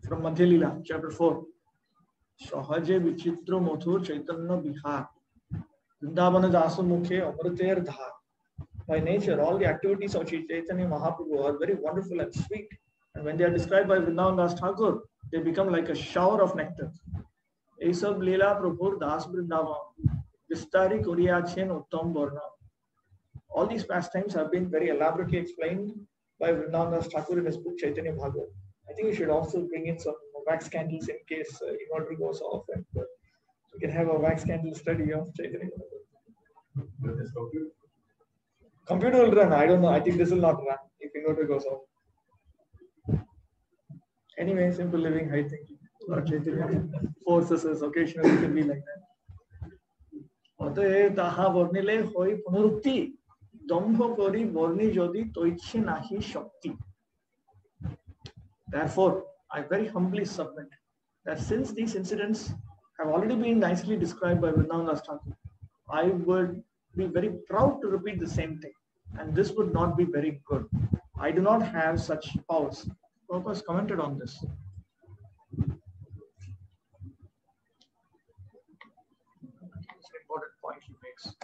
From Madhya Lila, chapter 4. Sahaje vichitra mathur Chaitanya Bihar. Vrindavana Dasa Mukhe Amriter Dhar. By nature, all the activities of Chaitanya Mahaprabhu are very wonderful and sweet. And when they are described by Vrindavan Das Thakur, they become like a shower of nectar. Esab Leela Prabhur Das Vrindavan. Vistari Kuriyachen Uttam Varna. All these pastimes have been very elaborately explained by Vrindavan Das Thakur in his book Chaitanya Bhagavat. I think you should also bring in some wax candles in case inverter goes off, and we can have a wax candle study of Chaitanya Bhagavat. Computer will run. I don't know. I think this will not run if inverter goes off. Anyway, simple living, high thinking. Lord Chaitanya forces us occasionally to be like that. Otae taha varnile hoi punurukti. Dambha kori varni jodi toiche nahi shakti. Therefore, I very humbly submit that since these incidents have already been nicely described by Vrindavan Das Thakur, I would be very proud to repeat the same thing, and this would not be very good. I do not have such powers. Prabhupada has commented on this. It's an important point he makes.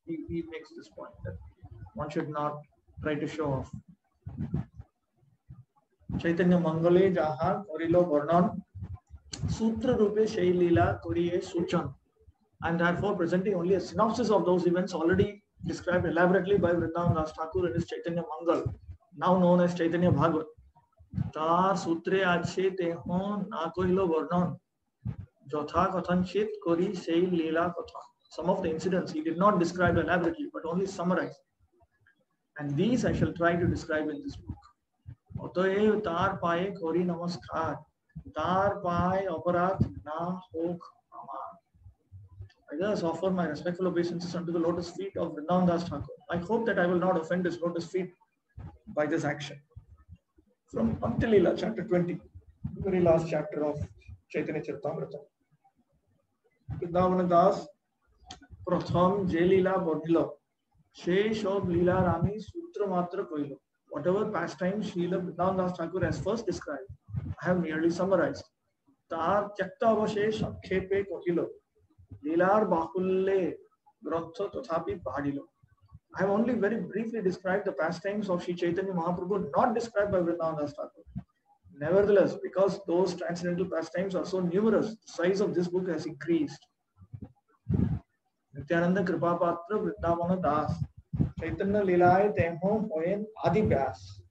He makes this point that one should not try to show off. Chaitanya Mangale Jaha Korilo Varnan Sutra Rupe Shai Leela Koriye Suchan. I am therefore presenting only a synopsis of those events already described elaborately by Vrindavan Das Thakur in his Chaitanya Mangal, now known as Chaitanya Bhagavat. Tar Sutre Ache Tehon Na Korilo Varnan Jotha Kathanchit Kori Shai Leela Katha. Some of the incidents he did not describe elaborately, but only summarize. And these I shall try to describe in this book. Otoe tar paye kori namaskar. Tar paye aparat na hok amar. I thus offer my respectful obeisances unto the lotus feet of Vrindavan Das Thakur. I hope that I will not offend his lotus feet by this action. From Bhakti Leela, chapter 20, very last chapter of Chaitanya Charitamrita. Vrindavan Das Pratham Je Leela Bodhilo, Shesh of Leela Rami Sutra Matra Koilo. Whatever pastimes Srila Vrindavan Das Thakur has first described, I have merely summarized. Tar Tyakta Avashesh Akhepe Kohilo, Leelar Bakulle Grantha Tathapi Bhadilo. I have only very briefly described the pastimes of Sri Chaitanya Mahaprabhu, not described by Vrindavan Das Thakur. Nevertheless, because those transcendental pastimes are so numerous, the size of this book has increased. Nityananda Kripapatra Vrindavana Das Chaitanya Leelai Temho Hoyen Adi Vyas.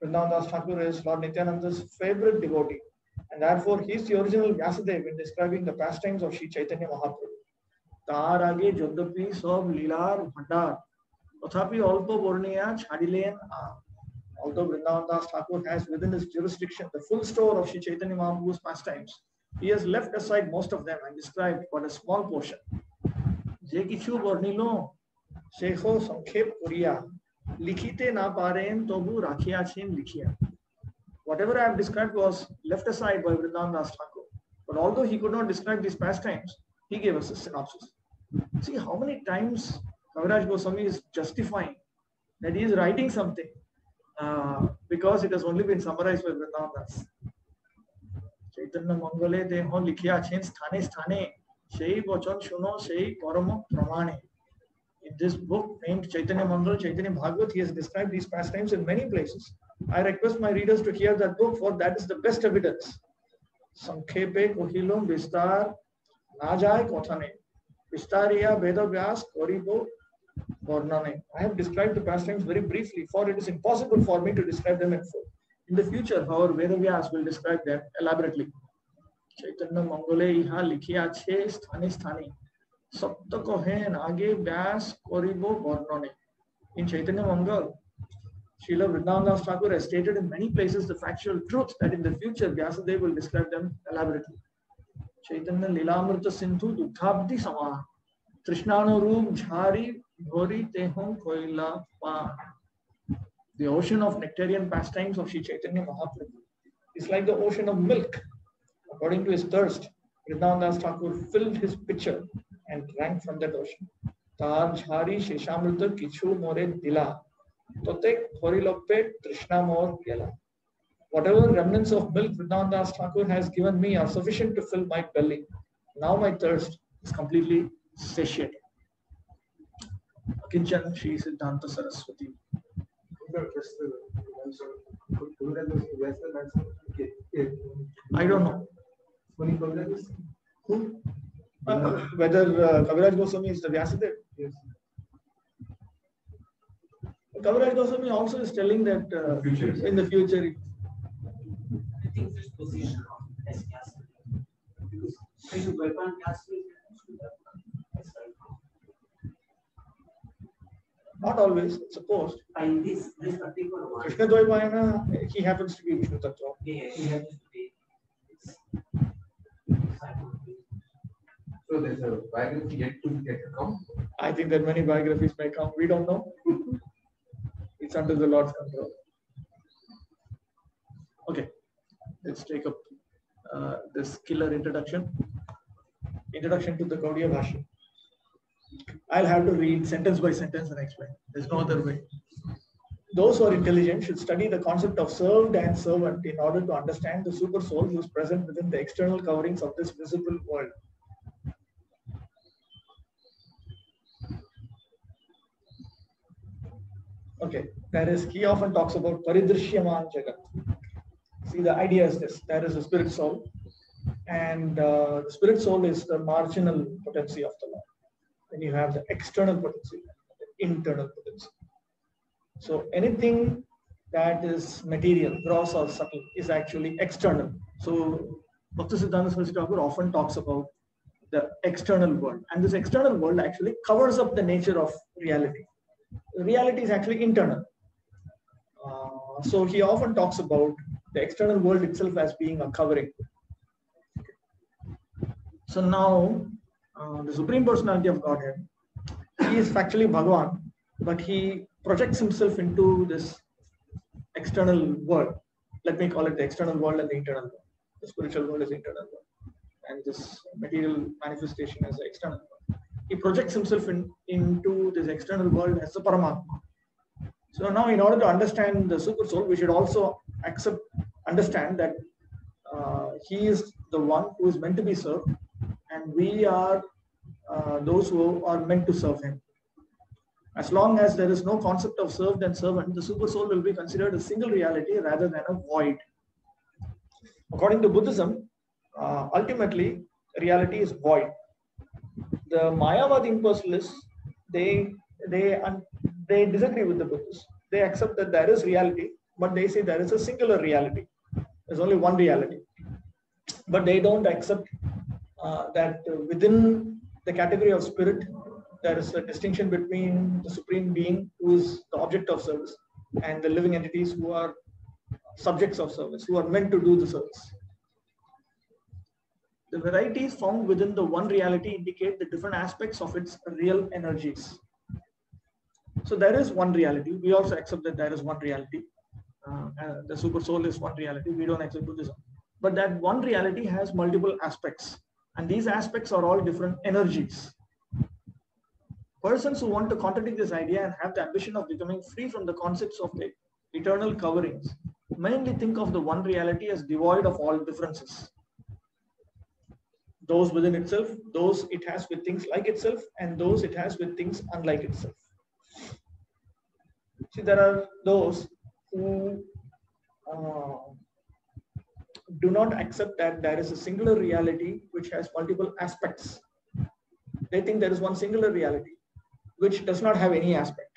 Vrindavan Das Thakur is Lord Nityananda's favorite devotee, and therefore he is the original Vyasadeva in describing the pastimes of Sri Chaitanya Mahaprabhu. Tar age Jodapi Sob Leelar Bhandar Tathapi Alpa Borneya Chadilen A. Although Vrindavan Das Thakur has within his jurisdiction the full store of Sri Chaitanya Mahaprabhu's pastimes, he has left aside most of them and described but a small portion. Je kichu bornilo Shekho Sankhep Kuriya Likhite na paren tobu rakhiyachen likhiya. Whatever I have described was left aside by Vrindavan Das Thakur. But although he could not describe these pastimes, he gave us a synopsis. See how many times Kaviraj Goswami is justifying that he is writing something because it has only been summarized by Vrindavan Das. Chaitanya Mangale Deho Likhiyachen Sthane Sthane Shei Vachan Shuno Shei Parama Pramane. In this book named Chaitanya Mangal, Chaitanya Bhagavat, he has described these pastimes in many places. I request my readers to hear that book, for that is the best evidence. Sankhepe Kohilum Vistar Najai Kothane Vistariya Veda Vyas Koribo Varnane. I have described the pastimes very briefly, for it is impossible for me to describe them in full. In the future, however, Vedavyas will describe them elaborately. Chaitanya Mangale iha likhiya che sthane sthane. Sapta kohen age vyas koribo varnane. In Chaitanya Mangal, Srila Vrindavan Das Thakur has stated in many places the factual truth that in the future Vyasadeva will describe them elaborately. Chaitanya Lilamrita Sindhu Dukhabdi Sama Trishnano Roop Jhari Dhori Tehom Koila Pan. The ocean of nectarian pastimes of Sri Chaitanya Mahaprabhu is like the ocean of milk. According to his thirst, Vrindavan Das Thakur filled his pitcher and drank from that ocean. Tar Jhari Sheshamrita Kichu More Dila. Totek Horiloppe Trishna More Yela. Whatever remnants of milk Vrindavan Das Thakur has given me are sufficient to fill my belly. Now my thirst is completely satiated. Kinchan Shri Siddhanta Saraswati. I don't know. Who? Whether Kaviraj Goswami is the Vyasadeva? Yes. Kaviraj Goswami also is telling that in the future. I think this position of S class because I do weapon class Not always, suppose. in this particular one. Krishna Dvaipayana, he happens to be Vishnu Tattva. Yeah, he has to be. So there's a biography yet to come. I think that many biographies may come. We don't know. It's under the Lord's control. Okay, let's take up this killer introduction. Introduction to the Gaudiya Bhashya. I'll have to read sentence by sentence and explain. There's no other way. Those who are intelligent should study the concept of served and servant in order to understand the super soul who is present within the external coverings of this visible world. Okay, there is, he often talks about Paridrishyaman Jagat. See, the idea is this: there is a spirit soul, and the spirit soul is the marginal potency of the Lord. Then you have the external potency, the internal potency. So anything that is material, gross or subtle, is actually external. So Bhaktisiddhanta Saraswati Thakur often talks about the external world, and this external world actually covers up the nature of reality. Reality is actually internal. So he often talks about the external world itself as being a covering. So now, the Supreme Personality of Godhead, he is factually Bhagavan, but he projects himself into this external world. Let me call it the external world and the internal world. The spiritual world is the internal world, and this material manifestation is the external world. He projects himself into this external world as the Paramatma. So now, in order to understand the super soul, we should also understand that he is the one who is meant to be served, and we are those who are meant to serve him. As long as there is no concept of served and servant, the super soul will be considered a single reality rather than a void. According to Buddhism, ultimately, reality is void. The Mayavadi impersonalists, they disagree with the Buddhists. They accept that there is reality, but they say there is a singular reality. There's only one reality. But they don't accept that within the category of spirit, there is a distinction between the Supreme Being, who is the object of service, and the living entities who are subjects of service, who are meant to do the service. The varieties found within the one reality indicate the different aspects of its real energies. So there is one reality. We also accept that there is one reality. The super soul is one reality. We don't accept Buddhism. But that one reality has multiple aspects. And these aspects are all different energies. Persons who want to contradict this idea and have the ambition of becoming free from the concepts of the eternal coverings mainly think of the one reality as devoid of all differences. Those within itself, those it has with things like itself, and those it has with things unlike itself. See, there are those who do not accept that there is a singular reality which has multiple aspects. They think there is one singular reality. which does not have any aspect.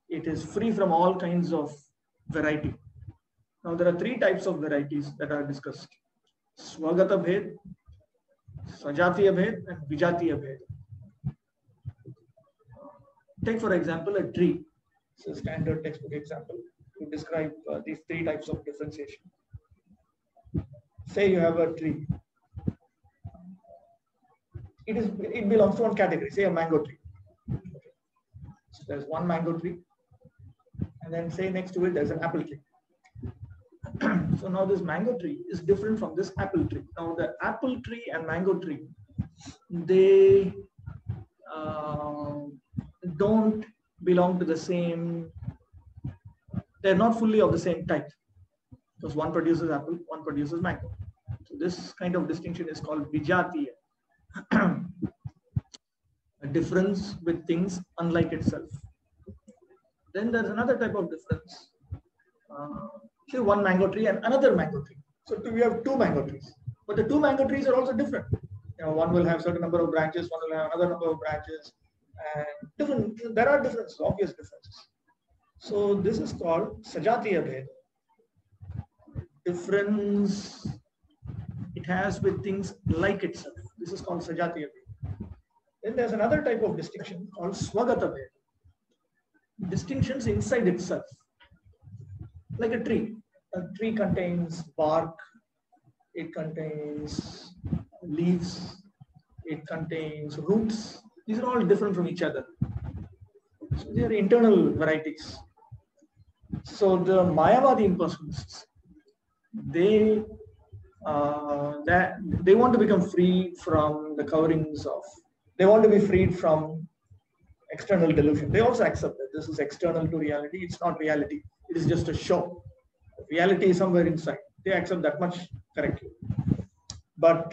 It is free from all kinds of variety. Now there are three types of varieties that are discussed: Swagata Bhed, Sajatiya Bhed, and Vijatiya Bhed. Take for example a tree. It's a standard textbook example to describe these three types of differentiation. Say you have a tree. It belongs to one category, say a mango tree. Okay. So there's one mango tree, and then say next to it there's an apple tree. So now this mango tree is different from this apple tree. Now the apple tree and mango tree, they don't belong to the same, they're not fully of the same type, because one produces apple, one produces mango. So this kind of distinction is called Vijatiya. A difference with things unlike itself. Then there's another type of difference. Say one mango tree and another mango tree. So we have two mango trees, but the two mango trees are also different. One will have certain number of branches, one will have another number of branches, and different. There are differences, obvious differences. So this is called Sajatiya Bhed. Difference it has with things like itself. This is called Sajatiya Bhed. Then there's another type of distinction called Swagata Bhed. Distinctions inside itself. Like a tree. A tree contains bark, it contains leaves, it contains roots. These are all different from each other. So they are internal varieties. So the Mayavadi impersonalists, they want to become free from the coverings of, they want to be freed from external delusion. They also accept that this is external to reality. It's not reality. It is just a show. Reality is somewhere inside. They accept that much correctly. But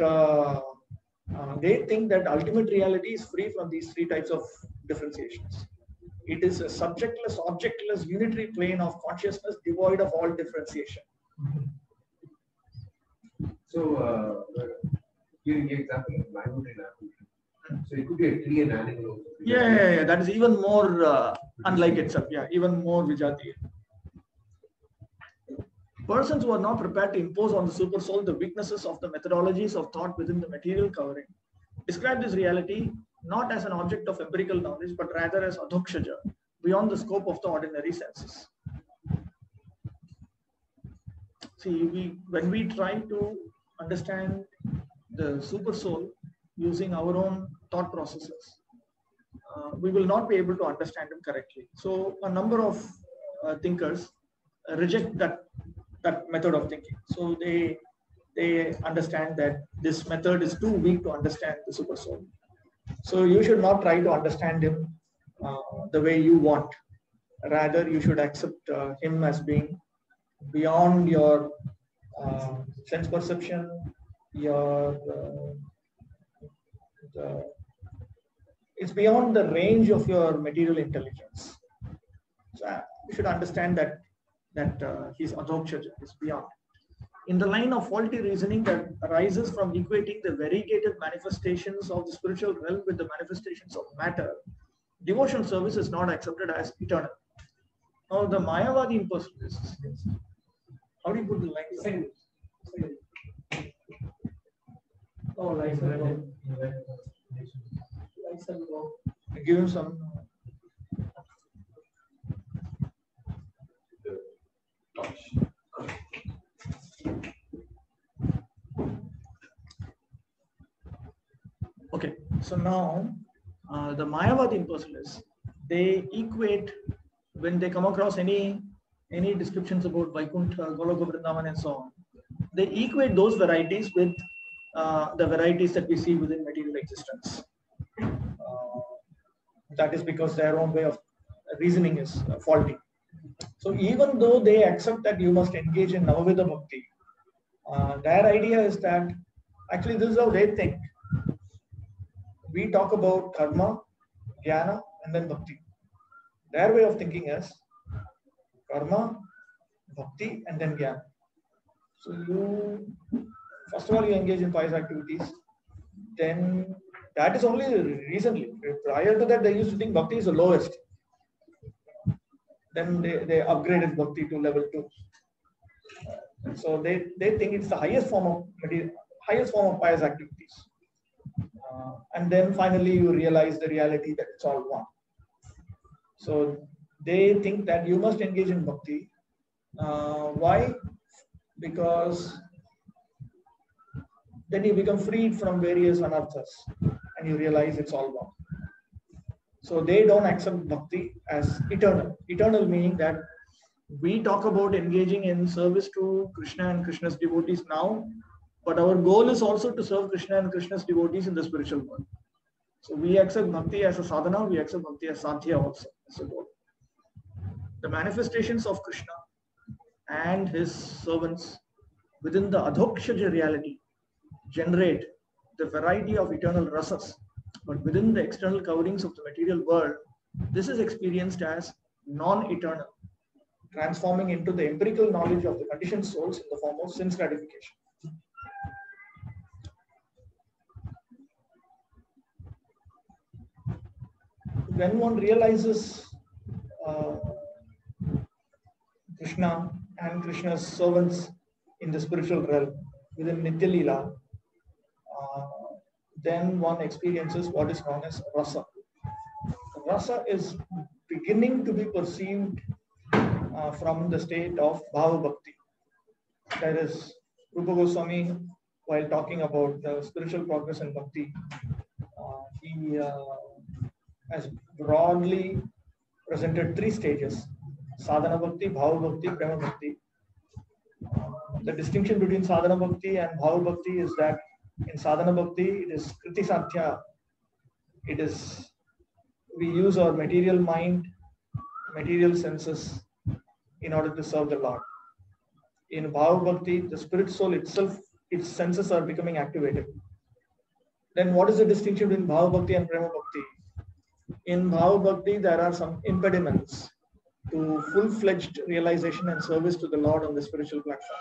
they think that ultimate reality is free from these three types of differentiations. It is a subjectless, objectless, unitary plane of consciousness devoid of all differentiation. So, giving the example of mango tree and apple tree. So it could be a tree and animal also. Yeah. That is even more unlike itself. Yeah, even more Vijatiya. Persons who are not prepared to impose on the super soul the weaknesses of the methodologies of thought within the material covering describe this reality not as an object of empirical knowledge, but rather as adhokshaja, beyond the scope of the ordinary senses. See, when we try to understand the super soul using our own thought processes, we will not be able to understand them correctly. So a number of thinkers reject that method of thinking. So they understand that this method is too weak to understand the super soul. So you should not try to understand him the way you want. Rather, you should accept him as being beyond your sense perception, it's beyond the range of your material intelligence. So you should understand that his adhokshaja is beyond. In the line of faulty reasoning that arises from equating the variegated manifestations of the spiritual realm with the manifestations of matter, devotion service is not accepted as eternal. Now the Mayavadi impersonalists, how do you put the line? Oh, life and love. Give him some. Okay, so now the Mayavadi impersonalists, they equate, when they come across any descriptions about Vaikuntha, Goloka Vrindavan and so on, they equate those varieties with the varieties that we see within material existence. That is because their own way of reasoning is faulty. So even though they accept that you must engage in Navavidha Bhakti, their idea is that actually this is how they think. We talk about karma, jnana, and then bhakti. Their way of thinking is karma, bhakti, and then jnana. So first of all, you engage in pious activities, then That is only recently. Prior to that, they used to think bhakti is the lowest. Then they upgraded bhakti to level 2. So they think it's the highest form of pious activities. And then finally you realize the reality that it's all one. So they think that you must engage in bhakti. Why? Because then you become freed from various anarthas and you realize it's all one. So they don't accept bhakti as eternal. Eternal meaning that we talk about engaging in service to Krishna and Krishna's devotees now, but our goal is also to serve Krishna and Krishna's devotees in the spiritual world. So we accept bhakti as a sadhana, we accept bhakti as sadhya also as a goal. The manifestations of Krishna and his servants within the adhokshaja reality generate the variety of eternal rasas, but within the external coverings of the material world, this is experienced as non-eternal, transforming into the empirical knowledge of the conditioned souls in the form of sense gratification. When one realizes Krishna and Krishna's servants in the spiritual realm within Nitya Leela, then one experiences what is known as rasa. Rasa is beginning to be perceived from the state of Bhava Bhakti. That is, Rupa Goswami, while talking about the spiritual progress in Bhakti, he has broadly presented 3 stages: Sadhana Bhakti, Bhava Bhakti, Prema Bhakti. The distinction between Sadhana Bhakti and Bhava Bhakti is that in Sadhana Bhakti, it is Kriti Sadhya. It is, we use our material mind, material senses in order to serve the Lord. In Bhava Bhakti, the spirit soul itself, its senses are becoming activated. Then what is the distinction between Bhava Bhakti and Prema Bhakti? In Bhava Bhakti, there are some impediments to full-fledged realization and service to the Lord on the spiritual platform.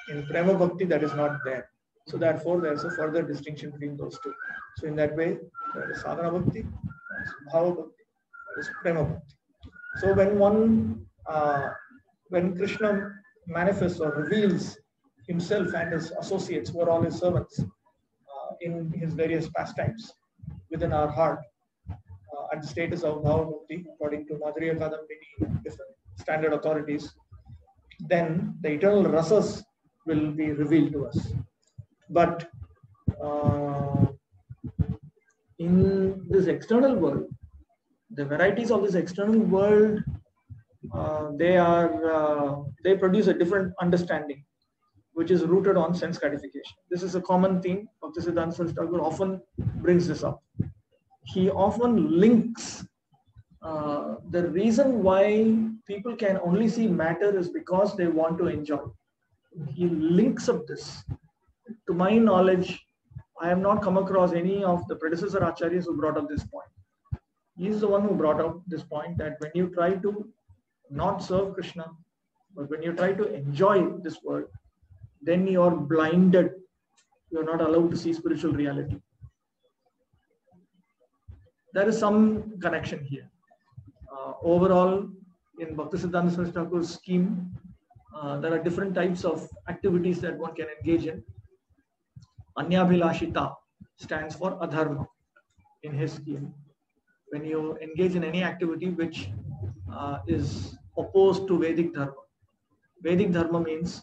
In Prema Bhakti, that is not there. So therefore, there is a further distinction between those two. So in that way, there is Sadhana Bhakti, there is Bhava Bhakti, there is Prema Bhakti. So when Krishna manifests or reveals himself and his associates, who are all his servants, in his various pastimes within our heart, at the status of Bhava Bhakti, according to Madhurya Kadambini, different standard authorities, then the eternal rasas will be revealed to us. But in this external world, the varieties of this external world, they produce a different understanding, which is rooted on sense gratification. This is a common theme. Bhaktisiddhanta Saraswati Thakur often brings this up. He often links the reason why people can only see matter is because they want to enjoy. He links up this. To my knowledge, I have not come across any of the predecessor acharyas who brought up this point. He is the one who brought up this point that when you try to not serve Krishna, but when you try to enjoy this world, then you are blinded. You are not allowed to see spiritual reality. There is some connection here. Overall, in Bhaktisiddhanta Saraswati Thakur's scheme, there are different types of activities that one can engage in. Anyabhilashita stands for adharma in his scheme. When you engage in any activity which is opposed to Vedic Dharma. Vedic Dharma means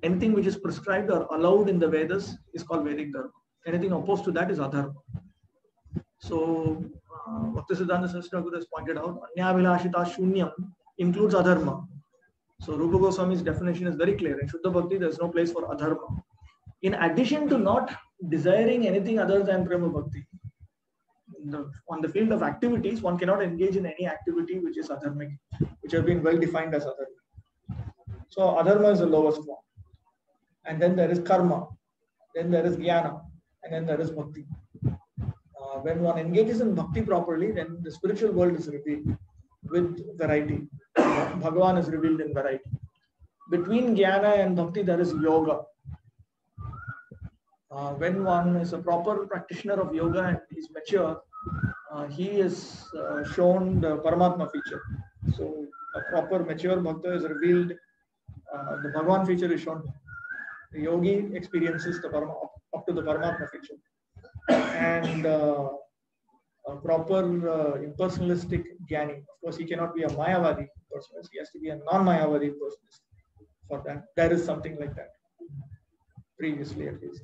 anything which is prescribed or allowed in the Vedas is called Vedic Dharma. Anything opposed to that is adharma. So, Bhaktisiddhanta Saraswati Thakur has pointed out, Anyabhilashita Shunyam includes adharma. So, Rupa Goswami's definition is very clear. In Shuddha Bhakti, there is no place for adharma. In addition to not desiring anything other than Prema Bhakti, on the field of activities, one cannot engage in any activity which is adharmic, which have been well defined as adharma. So, adharma is the lowest form. And then there is karma, then there is jnana, and then there is bhakti. When one engages in bhakti properly, then the spiritual world is revealed with variety. Bhagavan is revealed in variety. Between jnana and bhakti, there is yoga. When one is a proper practitioner of yoga and is mature, he is shown the Paramatma feature. So a proper mature bhakta is revealed, the Bhagavan feature is shown. The yogi experiences the up to the Paramatma feature. And a proper impersonalistic jnani. Of course, he cannot be a Mayavadi personalist. He has to be a non-Mayavadi personalist. For that, there is something like that. Previously, at least,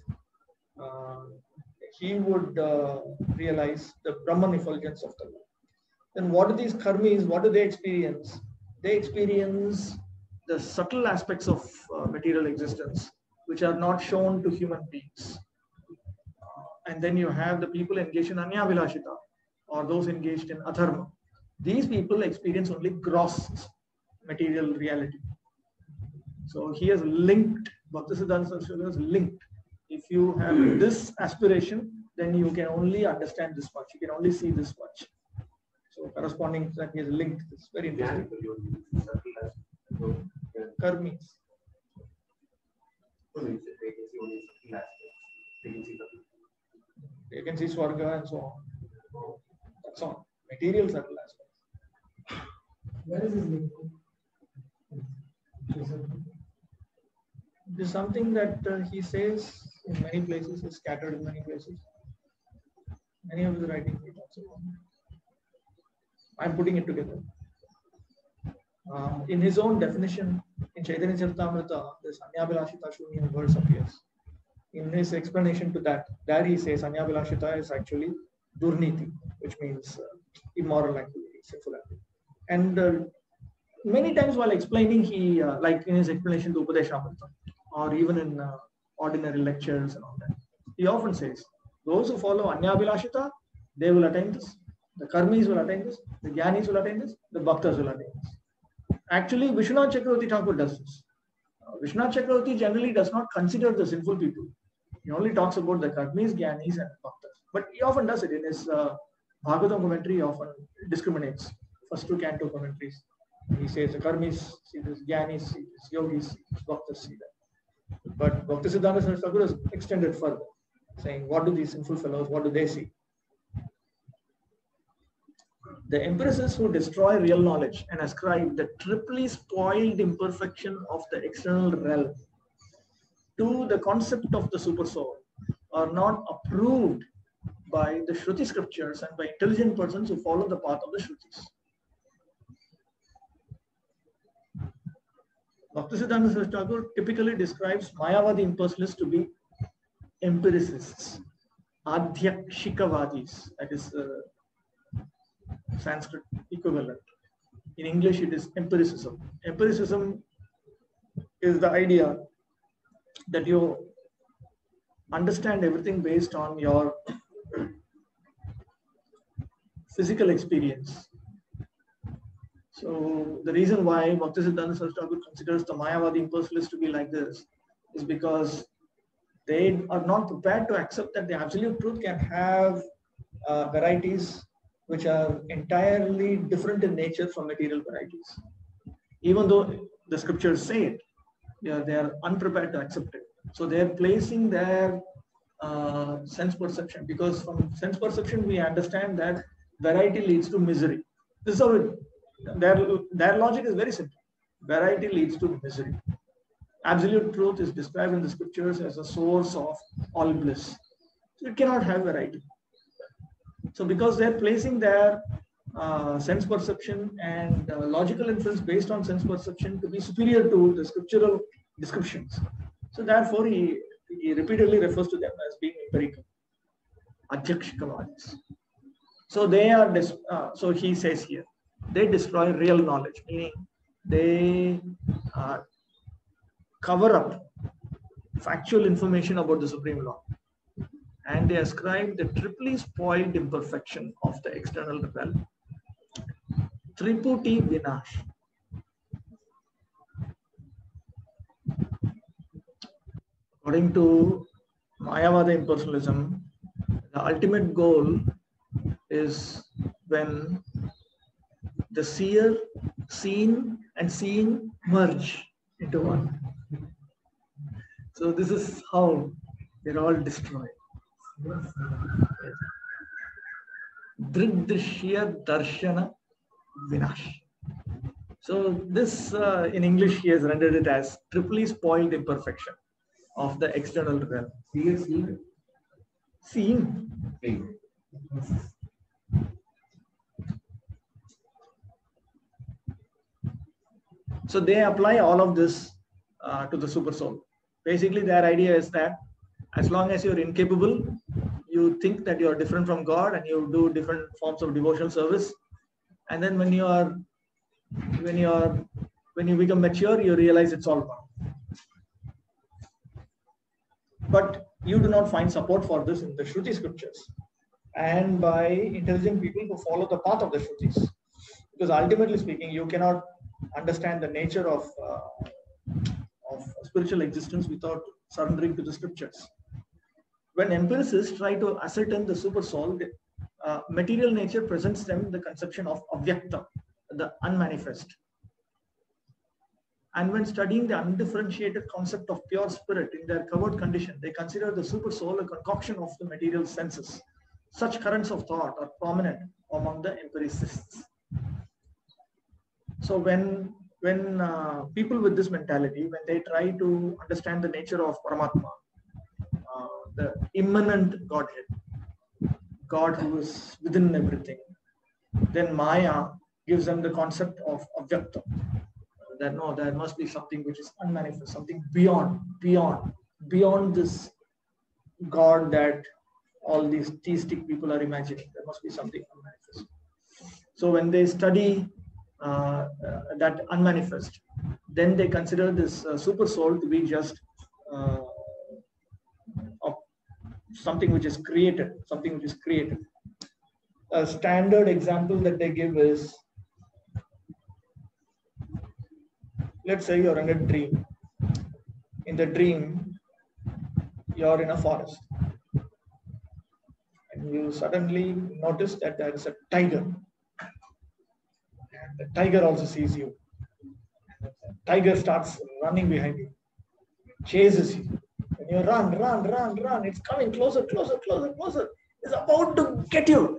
he would realize the Brahman effulgence of the Lord. Then, what are these karmis? What do they experience? They experience the subtle aspects of material existence, which are not shown to human beings. And then you have the people engaged in Anyavilashita, or those engaged in Adharma. These people experience only gross material reality. So he has linked, Bhaktisiddhanta Saraswati has linked. If you have this aspiration, then you can only understand this much. You can only see this much. So corresponding to that, he has linked. It's very interesting. Karmis. You can see Swarga and so on. That's all. Material subtle aspects. Where is this link? This is something that he says in many places, is scattered in many places. Many of his writings he talks about. I'm putting it together. In his own definition, in Chaitanya Charitamrita, this Anyavilashita Shunya verse appears. In his explanation to that, there he says Anyavilashita is actually Durniti, which means immoral activity, sinful activity. And many times while explaining, he, like in his explanation to Upadeshamrita, or even in ordinary lectures and all that, he often says, those who follow Anyavilashita, they will attain this. The karmis will attain this. The jnanis will attain this. The bhaktas will attain this. Actually, Vishwanath Chakravarti Thakur does this. Vishwanath Chakravarti generally does not consider the sinful people. He only talks about the karmis, jnanis, and bhaktas. But he often does it in his Bhagavatam commentary. He often discriminates. First two canto commentaries. He says the karmis see this, jnanis see this, yogis see this, bhaktas see that. But Bhaktisiddhanta Saraswati Thakur has extended further, saying, what do these sinful fellows, what do they see? The empiricists who destroy real knowledge and ascribe the triply spoiled imperfection of the external realm to the concept of the supersoul are not approved by the Shruti scriptures and by intelligent persons who follow the path of the Shrutis. Bhaktisiddhanta Saraswati Thakur typically describes Mayavadi impersonalists to be empiricists, Adhyakshikavadis, that is Sanskrit equivalent. In English, it is empiricism. Empiricism is the idea that you understand everything based on your physical experience. So the reason why Bhaktisiddhanta Saraswati Thakur considers the Mayavadi impersonalists to be like this is because they are not prepared to accept that the absolute truth can have varieties which are entirely different in nature from material varieties. Even though the scriptures say it, they are unprepared to accept it. So they are placing their sense perception, because from sense perception we understand that variety leads to misery. This is how their logic is very simple. Variety leads to misery. Absolute truth is described in the scriptures as a source of all bliss. So it cannot have variety. So because they're placing their sense perception and logical inference based on sense perception to be superior to the scriptural descriptions. So therefore he repeatedly refers to them as being empirical. Adhyakshikavadis. So they are, so he says here, they destroy real knowledge, meaning they cover up factual information about the Supreme Law. And they ascribe the triply spoiled imperfection of the external realm. Triputi Vinash. According to Mayavada impersonalism, the ultimate goal is when the seer, seen, and seeing merge into one. So this is how They're all destroyed. Dridrishya Darshana Vinash. So this in English he has rendered it as triply spoiled imperfection of the external realm. Seeing. So they apply all of this to the super soul. Basically, their idea is that as long as you're incapable, you think that you're different from God and you do different forms of devotional service. And then when you become mature, you realize it's all wrong. But you do not find support for this in the Shruti scriptures and by intelligent people who follow the path of the Shrutis. Because ultimately speaking, you cannot understand the nature of spiritual existence without surrendering to the scriptures. When empiricists try to ascertain the super soul, material nature presents them the conception of avyakta, the unmanifest. And when studying the undifferentiated concept of pure spirit in their covered condition, they consider the super soul a concoction of the material senses. Such currents of thought are prominent among the empiricists. So when people with this mentality, when they try to understand the nature of Paramatma, the immanent Godhead, God who is within everything, then Maya gives them the concept of avyakta. That no, there must be something which is unmanifest, something beyond this God that all these theistic people are imagining. There must be something unmanifest. So when they study that unmanifest, then they consider this super soul to be just something which is created, A standard example that they give is, let's say you're in a dream. In the dream, you're in a forest. And you suddenly notice that there is a tiger. And the tiger also sees you. And the tiger starts running behind you, chases you. And you run. It's coming closer. It's about to get you.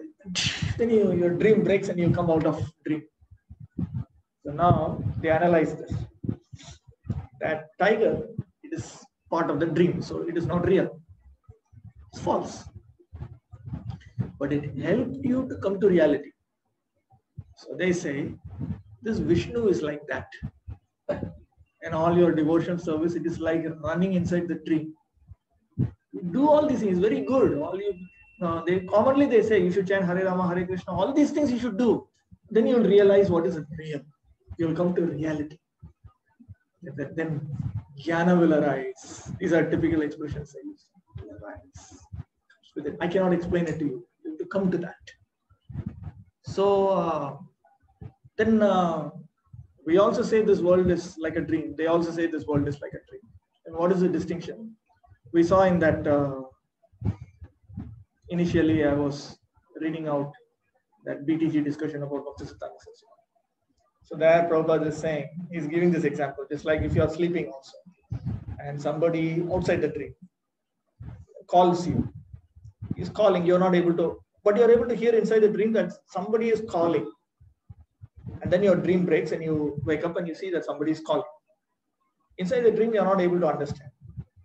Then your dream breaks and you come out of dream. So now they analyze this. That tiger, it is part of the dream, so it is not real. It's false. But it helped you to come to reality. So they say, this Vishnu is like that. And all your devotion service, it is like running inside the dream. You do all these things, very good. They say you should chant Hare Rama, Hare Krishna, all these things you should do. Then you'll realize what is real. You'll come to reality. Then jnana will arise. These are typical expressions I use. I cannot explain it to you. You have to come to that. So then we also say this world is like a dream. They also say this world is like a dream. And what is the distinction? We saw in that initially I was reading out that BTG discussion about Bhaktisiddhanta Saraswati. So there Prabhupada is saying, he's giving this example, just like if you are sleeping also, and somebody outside the dream calls you. He's calling, you're not able to, but you're able to hear inside the dream that somebody is calling. And then your dream breaks and you wake up and you see that somebody is calling. Inside the dream, you're not able to understand.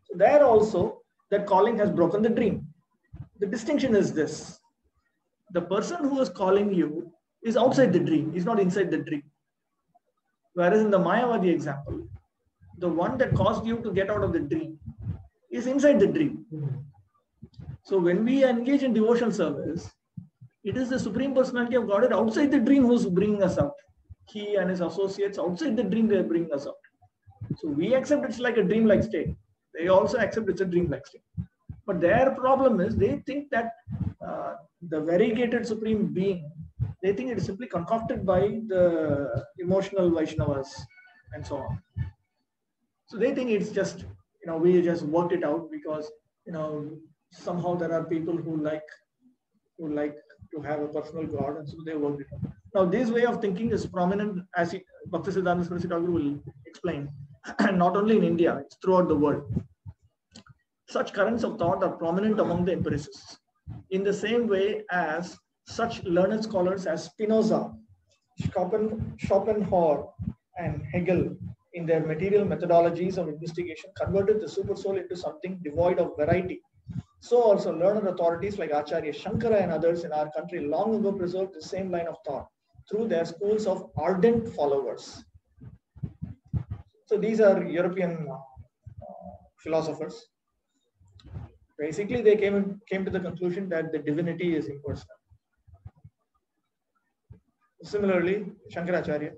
So there also, that calling has broken the dream. The distinction is this. The person who is calling you is outside the dream. He's not inside the dream. Whereas in the Mayavadi example, the one that caused you to get out of the dream is inside the dream. So when we engage in devotional service, it is the Supreme Personality of Godhead outside the dream who's bringing us out. He and his associates outside the dream, they're bringing us out. So we accept it's like a dreamlike state. They also accept it's a dreamlike state. But their problem is they think that the variegated Supreme Being, they think it is simply concocted by the emotional Vaishnavas and so on. So they think it's just, we just worked it out because, somehow there are people who like to have a personal God, and so they worked it out. Now, this way of thinking is prominent, as Bhaktisiddhanta Saraswati Thakur will explain, not only in India, it's throughout the world. Such currents of thought are prominent among the empiricists. In the same way as such learned scholars as Spinoza, Schopenhauer, and Hegel, in their material methodologies of investigation, converted the supersoul into something devoid of variety. So also learned authorities like Acharya Shankara and others in our country long ago preserved the same line of thought through their schools of ardent followers. So these are European philosophers. Basically, they came to the conclusion that the divinity is impersonal. Similarly, Shankaracharya,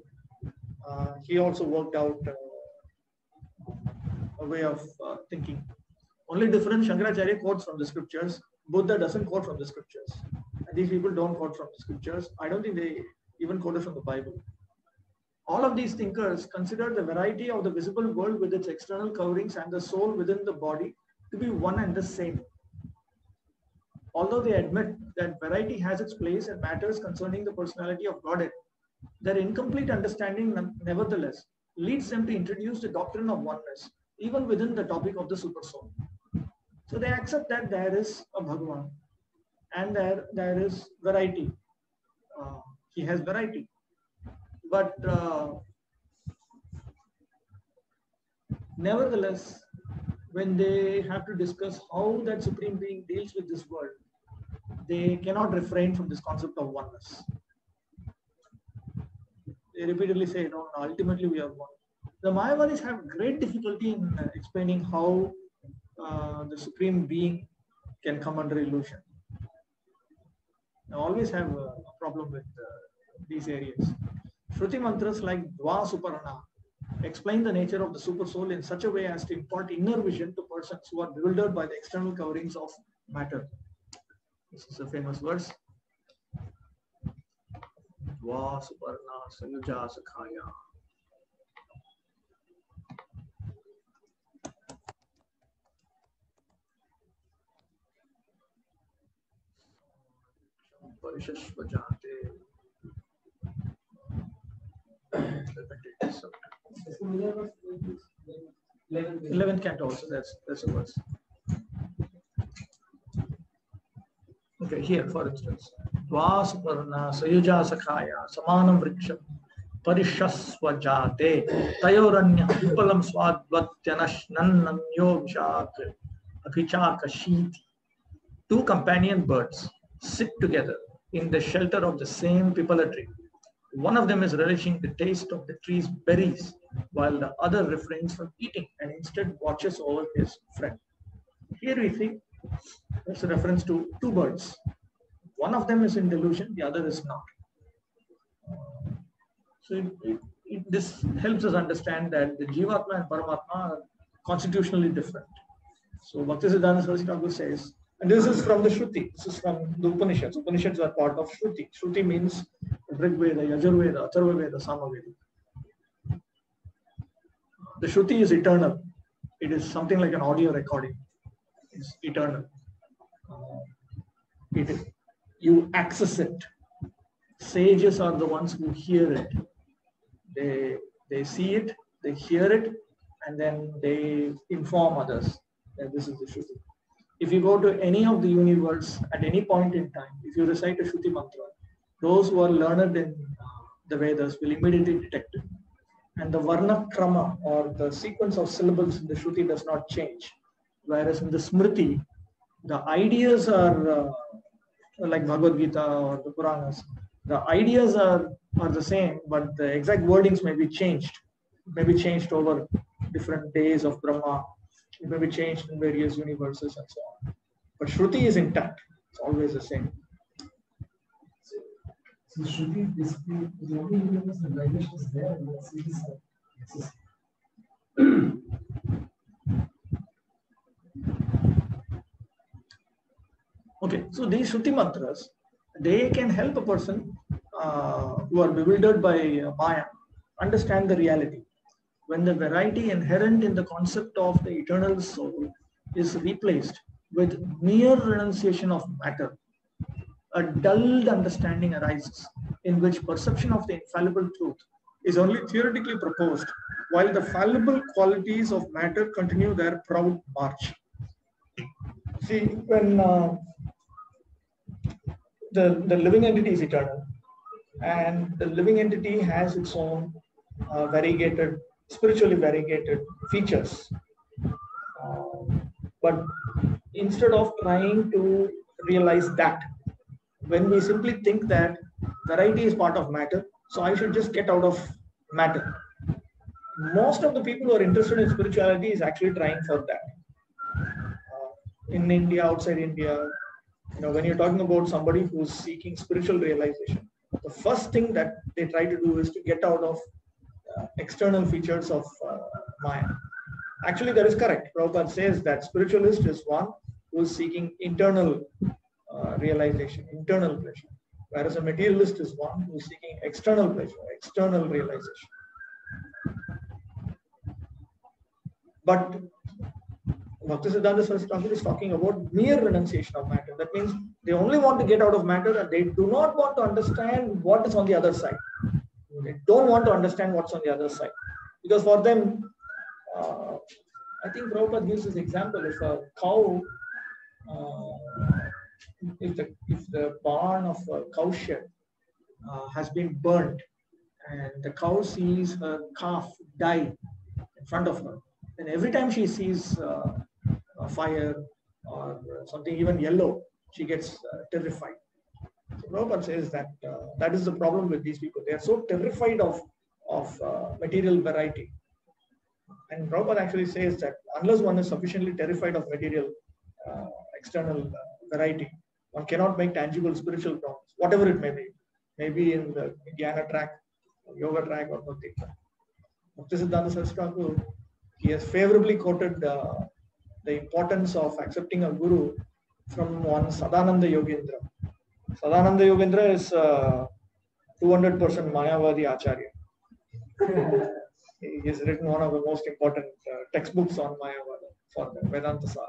he also worked out a way of thinking. Only difference, Shankaracharya quotes from the scriptures. Buddha doesn't quote from the scriptures. And these people don't quote from the scriptures. I don't think they even quoted from the Bible. All of these thinkers consider the variety of the visible world with its external coverings and the soul within the body to be one and the same. Although they admit that variety has its place in matters concerning the personality of Godhead, their incomplete understanding nevertheless leads them to introduce the doctrine of oneness, even within the topic of the supersoul. So they accept that there is a Bhagavan and there is variety. He has variety. But nevertheless, when they have to discuss how that Supreme Being deals with this world, they cannot refrain from this concept of oneness. They repeatedly say, no, ultimately we are one. The Mayavadis have great difficulty in explaining how the Supreme Being can come under illusion. I always have a problem with these areas. Shruti mantras like Dva Suparna explain the nature of the super soul in such a way as to impart inner vision to persons who are bewildered by the external coverings of matter. This is a famous verse. Dva Suparna Sayuja Sakhaya. Parishashvajate. 11th canto also, that's a verse. Okay, here for instance, Dvasuparna Sayuja Sakhaya Samanam Vriksham Parishasvajate Tayoranya Upalam Swadvatyanashnannamyo Abhichakashiti. Two companion birds sit together in the shelter of the same pipala tree. One of them is relishing the taste of the tree's berries, while the other refrains from eating and instead watches over his friend. Here we see it's a reference to two birds. One of them is in delusion, the other is not. So this helps us understand that the Jivatma and Paramatma are constitutionally different. So Bhaktisiddhanta Saraswati Thakur says, and this is from the Shruti, this is from the Upanishads. Upanishads are part of Shruti. Shruti means Rig Veda, Yajurveda, Atharva Veda, Samaveda. The Shruti is eternal. It is something like an audio recording. It's eternal. You access it. Sages are the ones who hear it. They see it, they hear it, and then they inform others that this is the Shruti. If you go to any of the universe at any point in time, if you recite a Shruti mantra, those who are learned in the Vedas will immediately detect it. And the Varna Krama or the sequence of syllables in the Shruti does not change. Whereas in the Smriti, the ideas are like Bhagavad Gita or the Puranas. The ideas are the same, but the exact wordings may be changed. It may be changed over different days of Brahma. It may be changed in various universes and so on. But Shruti is intact. It's always the same. So Shruti basically the only universe and vibration is there and that's exists. Okay, so these Shruti mantras, they can help a person who are bewildered by Maya understand the reality. When the variety inherent in the concept of the eternal soul is replaced with mere renunciation of matter, a dulled understanding arises in which perception of the infallible truth is only theoretically proposed, while the fallible qualities of matter continue their proud march. See, when the living entity is eternal, and the living entity has its own variegated, spiritually variegated features. But instead of trying to realize that, when we simply think that variety is part of matter, so I should just get out of matter. Most of the people who are interested in spirituality is actually trying for that. In India, outside India, when you're talking about somebody who's seeking spiritual realization, the first thing that they try to do is to get out of external features of Maya. Actually, that is correct. Prabhupada says that spiritualist is one who is seeking internal realization, internal pleasure, whereas a materialist is one who is seeking external pleasure, external realization. But Bhaktisiddhanta Saraswati Thakur is talking about mere renunciation of matter. That means they only want to get out of matter and they do not want to understand what is on the other side. They don't want to understand what's on the other side. Because for them, I think Prabhupada gives this example. If a cow, if the barn of a cow shed has been burnt and the cow sees her calf die in front of her, then every time she sees a fire or something even yellow, she gets terrified. So Prabhupada says that that is the problem with these people. They are so terrified of material variety. And Prabhupada actually says that unless one is sufficiently terrified of material external variety, one cannot make tangible spiritual problems, whatever it may be. Maybe in the Jnana track, yoga track, or bhakti track. Bhaktisiddhanta Saraswati Thakur, he has favorably quoted the importance of accepting a guru from one Sadananda Yogendra. Sadananda Yogendra is 200% Mayavadi Acharya. He has written one of the most important textbooks on Mayavada for the Vedanta Sar.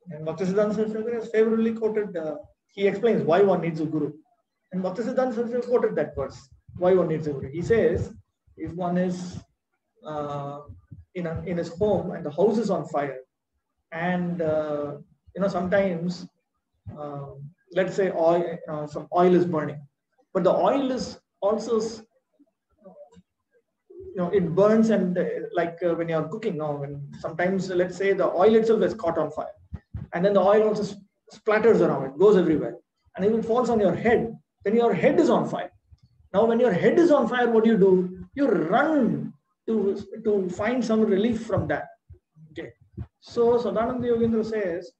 And Bhaktisiddhanta Saraswati Thakur has favorably quoted, he explains why one needs a guru. And Bhaktisiddhanta Saraswati Thakur quoted that verse, why one needs a guru. He says, if one is in his home and the house is on fire, and sometimes let's say oil, some oil is burning, but the oil is also it burns, and like when you're cooking, when sometimes let's say the oil itself is caught on fire, and then the oil also splatters around, it goes everywhere, and if it falls on your head, then your head is on fire. Now when your head is on fire, what do? You run to find some relief from that. Okay. So Sadananda Yogendra says,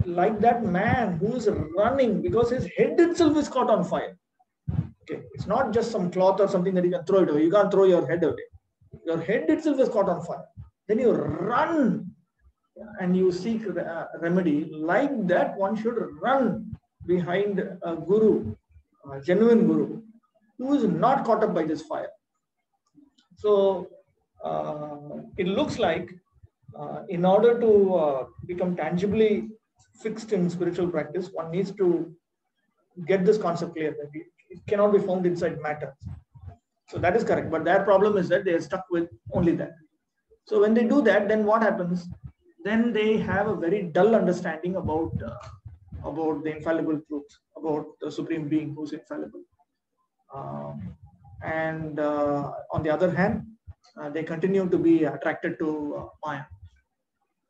like that man who is running because his head itself is caught on fire. Okay, it's not just some cloth or something that you can throw it away. You can't throw your head away. Your head itself is caught on fire. Then you run and you seek remedy. Like that, one should run behind a guru, a genuine guru, who is not caught up by this fire. So it looks like in order to become tangibly fixed in spiritual practice, one needs to get this concept clear that it cannot be found inside matter. So that is correct. But their problem is that they are stuck with only that. So when they do that, then what happens? Then they have a very dull understanding about the infallible truth, about the Supreme Being who's infallible. And on the other hand, they continue to be attracted to Maya.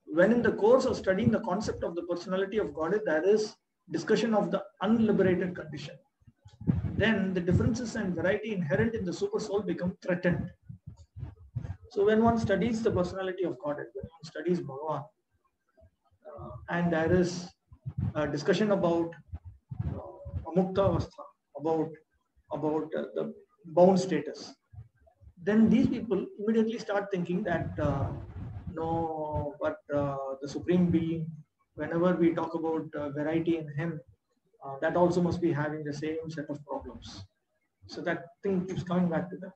When in the course of studying the concept of the personality of Godhead, there is discussion of the unliberated condition, then the differences and variety inherent in the super soul become threatened. So when one studies the personality of Godhead, when one studies Bhagavan, and there is a discussion about Amukta Avastha, about the bound status, then these people immediately start thinking that no, but the Supreme Being, whenever we talk about variety in Him, that also must be having the same set of problems. So that thing keeps coming back to them.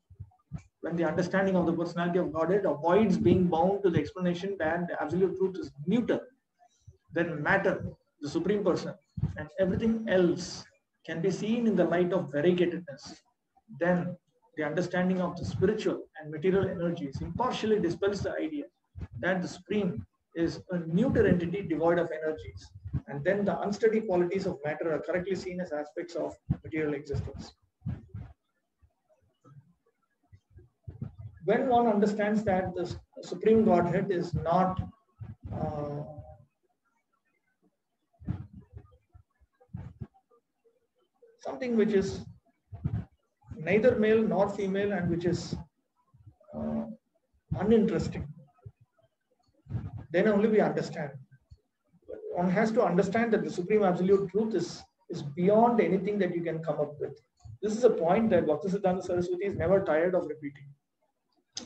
When the understanding of the personality of Godhead avoids being bound to the explanation that the absolute truth is neuter, then matter, the Supreme Person, and everything else can be seen in the light of variegatedness, then the understanding of the spiritual and material energies impartially dispels the idea that the Supreme is a neuter entity devoid of energies. And then the unsteady qualities of matter are correctly seen as aspects of material existence. When one understands that the Supreme Godhead is not something which is neither male nor female and which is uninteresting, then only we understand. One has to understand that the Supreme Absolute Truth is beyond anything that you can come up with. This is a point that Bhaktisiddhanta Saraswati is never tired of repeating.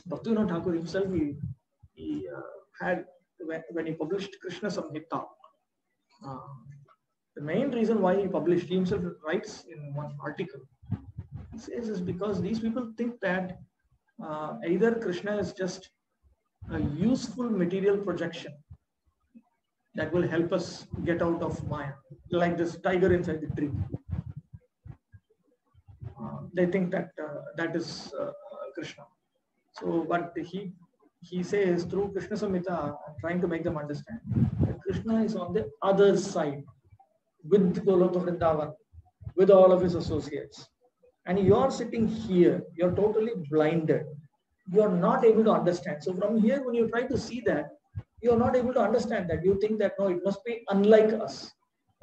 Bhaktivinoda Thakur himself, he had, when he published Krishna Samhita, the main reason why he published, he himself writes in one article, he says is because these people think that either Krishna is just a useful material projection that will help us get out of Maya, like this tiger inside the tree. They think that that is Krishna. So, but he says through Krishna Samhita, trying to make them understand that Krishna is on the other side with Golota Vrindavan, with all of his associates. And you're sitting here, you're totally blinded. You're not able to understand. So from here, when you try to see that, you're not able to understand that. You think that, no, it must be unlike us.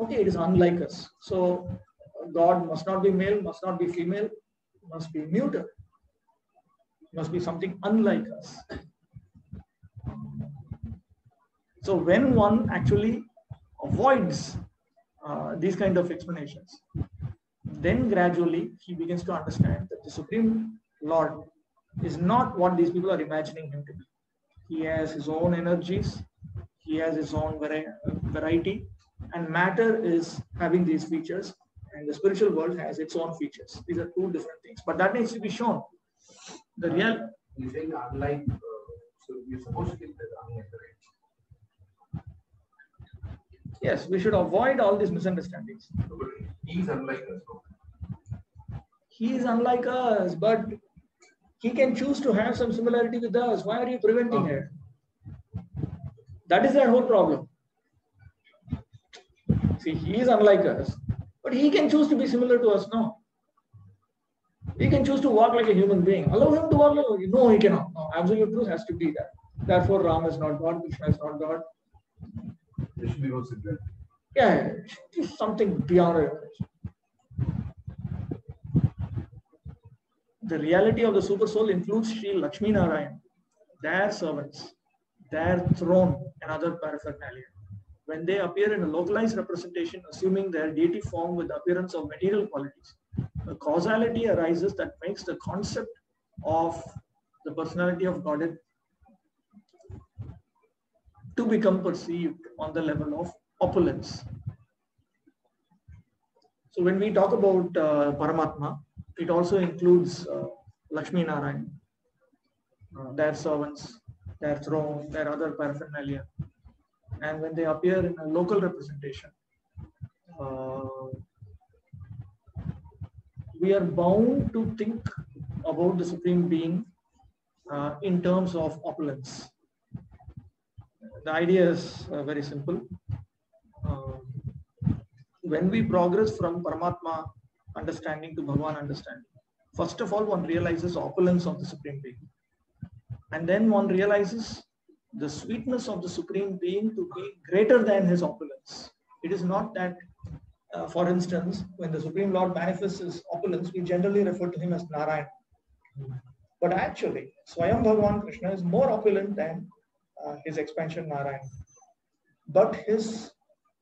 Okay, it is unlike us. So God must not be male, must not be female, must be neuter. Must be something unlike us. So when one actually avoids these kind of explanations, then gradually he begins to understand that the Supreme Lord is not what these people are imagining him to be. He has his own energies, he has his own variety, and matter is having these features, and the spiritual world has its own features. These are two different things, but that needs to be shown. The real. You're saying unlike, so you're supposed to think that unlike the right. Yes, we should avoid all these misunderstandings. But he is unlike us. He is unlike us, but he can choose to have some similarity with us. Why are you preventing it? That is their whole problem. See, he is unlike us, but he can choose to be similar to us now. He can choose to walk like a human being. Allow him to walk like a... No, he cannot. No, absolute truth has to be that. Therefore, Ram is not God, Krishna is not God. There should be no similarity. Yeah, it's something beyond it. The reality of the super soul includes Sri Lakshmi Narayan, their servants, their throne, and other paraphernalia. When they appear in a localized representation, assuming their deity form with the appearance of material qualities, a causality arises that makes the concept of the personality of Godhead to become perceived on the level of opulence. So when we talk about Paramatma, it also includes Lakshmi Narayan, their servants, their throne, their other paraphernalia. And when they appear in a local representation, we are bound to think about the Supreme Being in terms of opulence. The idea is very simple. When we progress from Paramatma understanding to Bhagavan understanding, first of all, one realizes opulence of the Supreme Being. And then one realizes the sweetness of the Supreme Being to be greater than his opulence. It is not that, for instance, when the Supreme Lord manifests his opulence, we generally refer to him as Narayan. But actually, Swayam Bhagavan Krishna is more opulent than his expansion Narayan. But his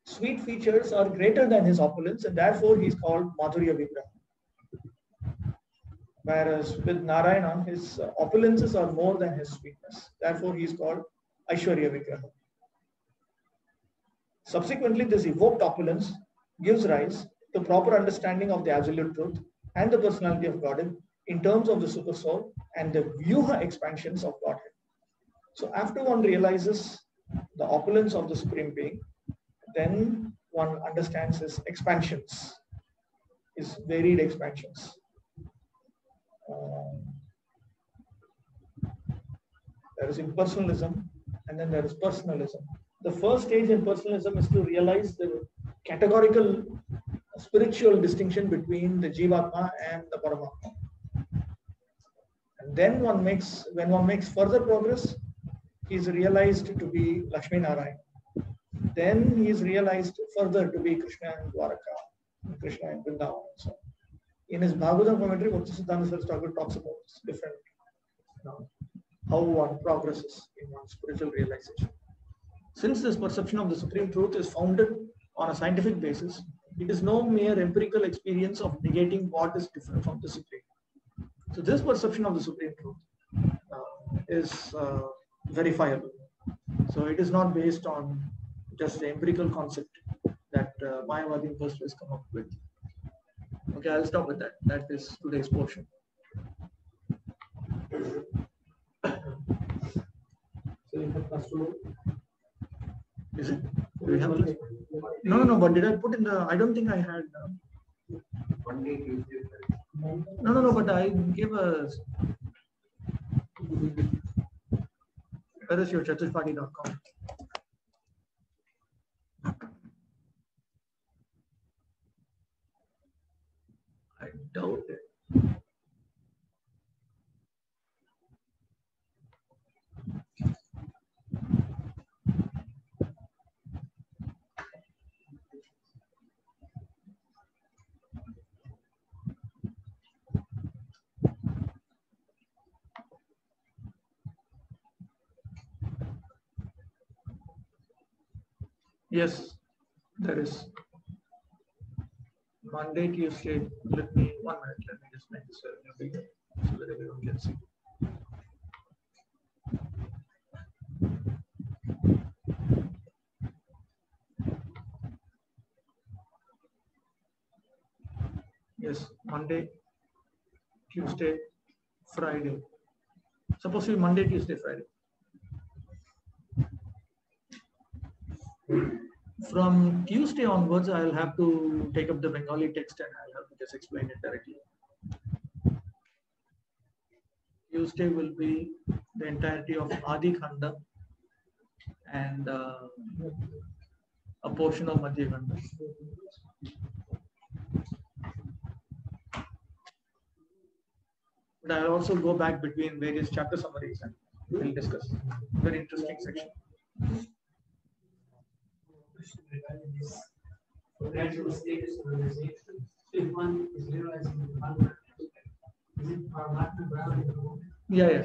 sweet features are greater than his opulence, and therefore he is called Madhurya Vigraha. Whereas with Narayana, his opulences are more than his sweetness. Therefore, he is called Aishwarya Vigraha. Subsequently, this evoked opulence gives rise to proper understanding of the absolute truth and the personality of Godhead in terms of the super soul and the Vyuha expansions of Godhead. So after one realizes the opulence of the Supreme Being, then one understands his expansions, his varied expansions. There is impersonalism, and then there is personalism. The first stage in personalism is to realize the categorical spiritual distinction between the Jivatma and the Paramatma. And then when one makes further progress, he is realized to be Lakshmi Narayan. Then he is realized further to be Krishna and Dwaraka, Krishna and Vrindavan. So, in his Bhagavatam commentary, Bhaktisiddhanta Saraswati Thakur talks about different, how one progresses in one's spiritual realization. Since this perception of the Supreme Truth is founded on a scientific basis, it is no mere empirical experience of negating what is different from the Supreme. So this perception of the Supreme Truth is verifiable. So it is not based on just the empirical concept that Mayavadi first has come up with. Okay, I'll stop with that. That is today's portion. So you have customer. Is it? Do we have to? No. But did I put in the? I don't think I had. Monday, Tuesday, Thursday. No. But I gave a. Where is your chatushpati.com? I doubt it. Yes, there is. Monday, Tuesday. Let me 1 minute. Let me just make this a little bigger so that everyone can see. Yes, Monday, Tuesday, Friday. Suppose we Monday, Tuesday, Friday. From Tuesday onwards, I'll have to take up the Bengali text and I'll have to just explain it directly. Tuesday will be the entirety of Adi Khanda and a portion of Madhya Khanda. But I'll also go back between various chapter summaries and we'll discuss. Very interesting section. Regarding this gradual status of realization, if one is realizing the Paramatma, is it Paramatma ground in the moment? Yeah.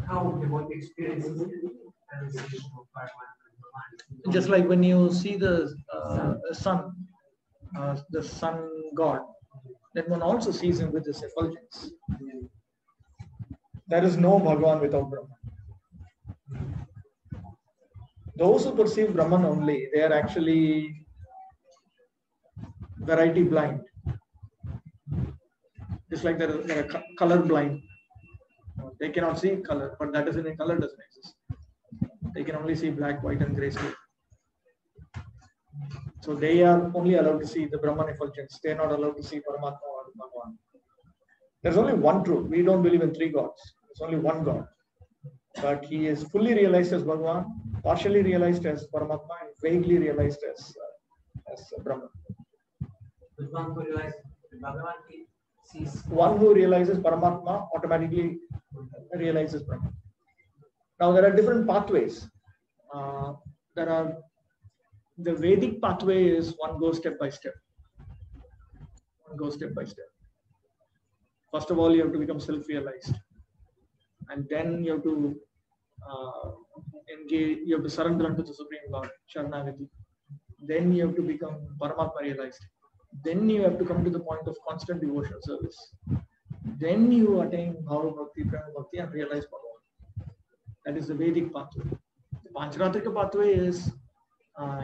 How what experiences realization of Paramatma in the mind? Just like when you see the sun god, then one also sees him with his effulgence. There is no Bhagavan without Brahman. Those who perceive Brahman only, they are actually variety blind. Just like they're color blind. They cannot see color, but that doesn't mean color doesn't exist. They can only see black, white, and gray scale. So they are only allowed to see the Brahman effulgence. They are not allowed to see Paramatma or Bhagavan. There's only one truth. We don't believe in three gods. There's only one God. But he is fully realized as Bhagavan, partially realized as Paramatma, and vaguely realized as Brahman. One who realizes Bhagavan sees. One who realizes Paramatma automatically realizes Brahman. Now there are different pathways. The Vedic pathway is one goes step by step. First of all, you have to become self-realized. And then you have to engage, you have to surrender unto the Supreme Lord, Sharanagati. Then you have to become Paramatma realized. Then you have to come to the point of constant devotional service. Then you attain Bhava Bhakti, Prema Bhakti, and realize Bhagavan. That is the Vedic pathway. The Pancharatrika pathway is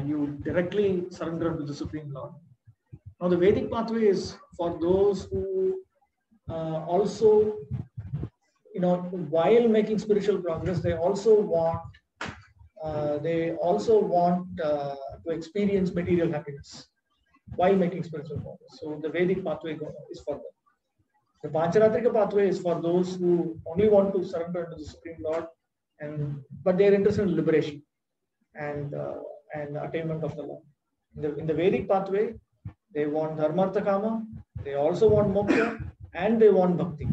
you directly surrender to the Supreme Lord. Now the Vedic pathway is for those who also, while making spiritual progress, they also want to experience material happiness while making spiritual progress. So the Vedic pathway is for them. The Pancharatrika pathway is for those who only want to surrender to the Supreme Lord but they are interested in liberation and attainment of the Lord. In the Vedic pathway, they want dharma, artha, kama. They also want moksha and they want bhakti.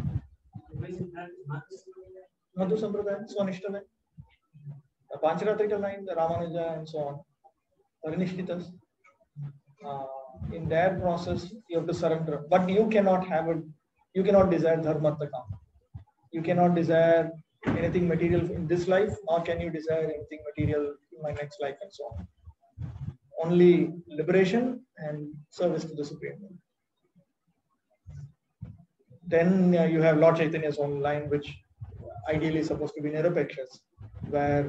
Madhu Sampradaya, Swanishta, the Pancharatrika line, the Ramanuja and so on, Parinishtitas. In their process, you have to surrender. But you cannot have it. You cannot desire dharma, artha, kama. You cannot desire anything material in this life, or can you desire anything material in my next life and so on. Only liberation and service to the Supreme Lord. Then you have Lord Chaitanya's own line, which ideally is supposed to be Nirapekshas, where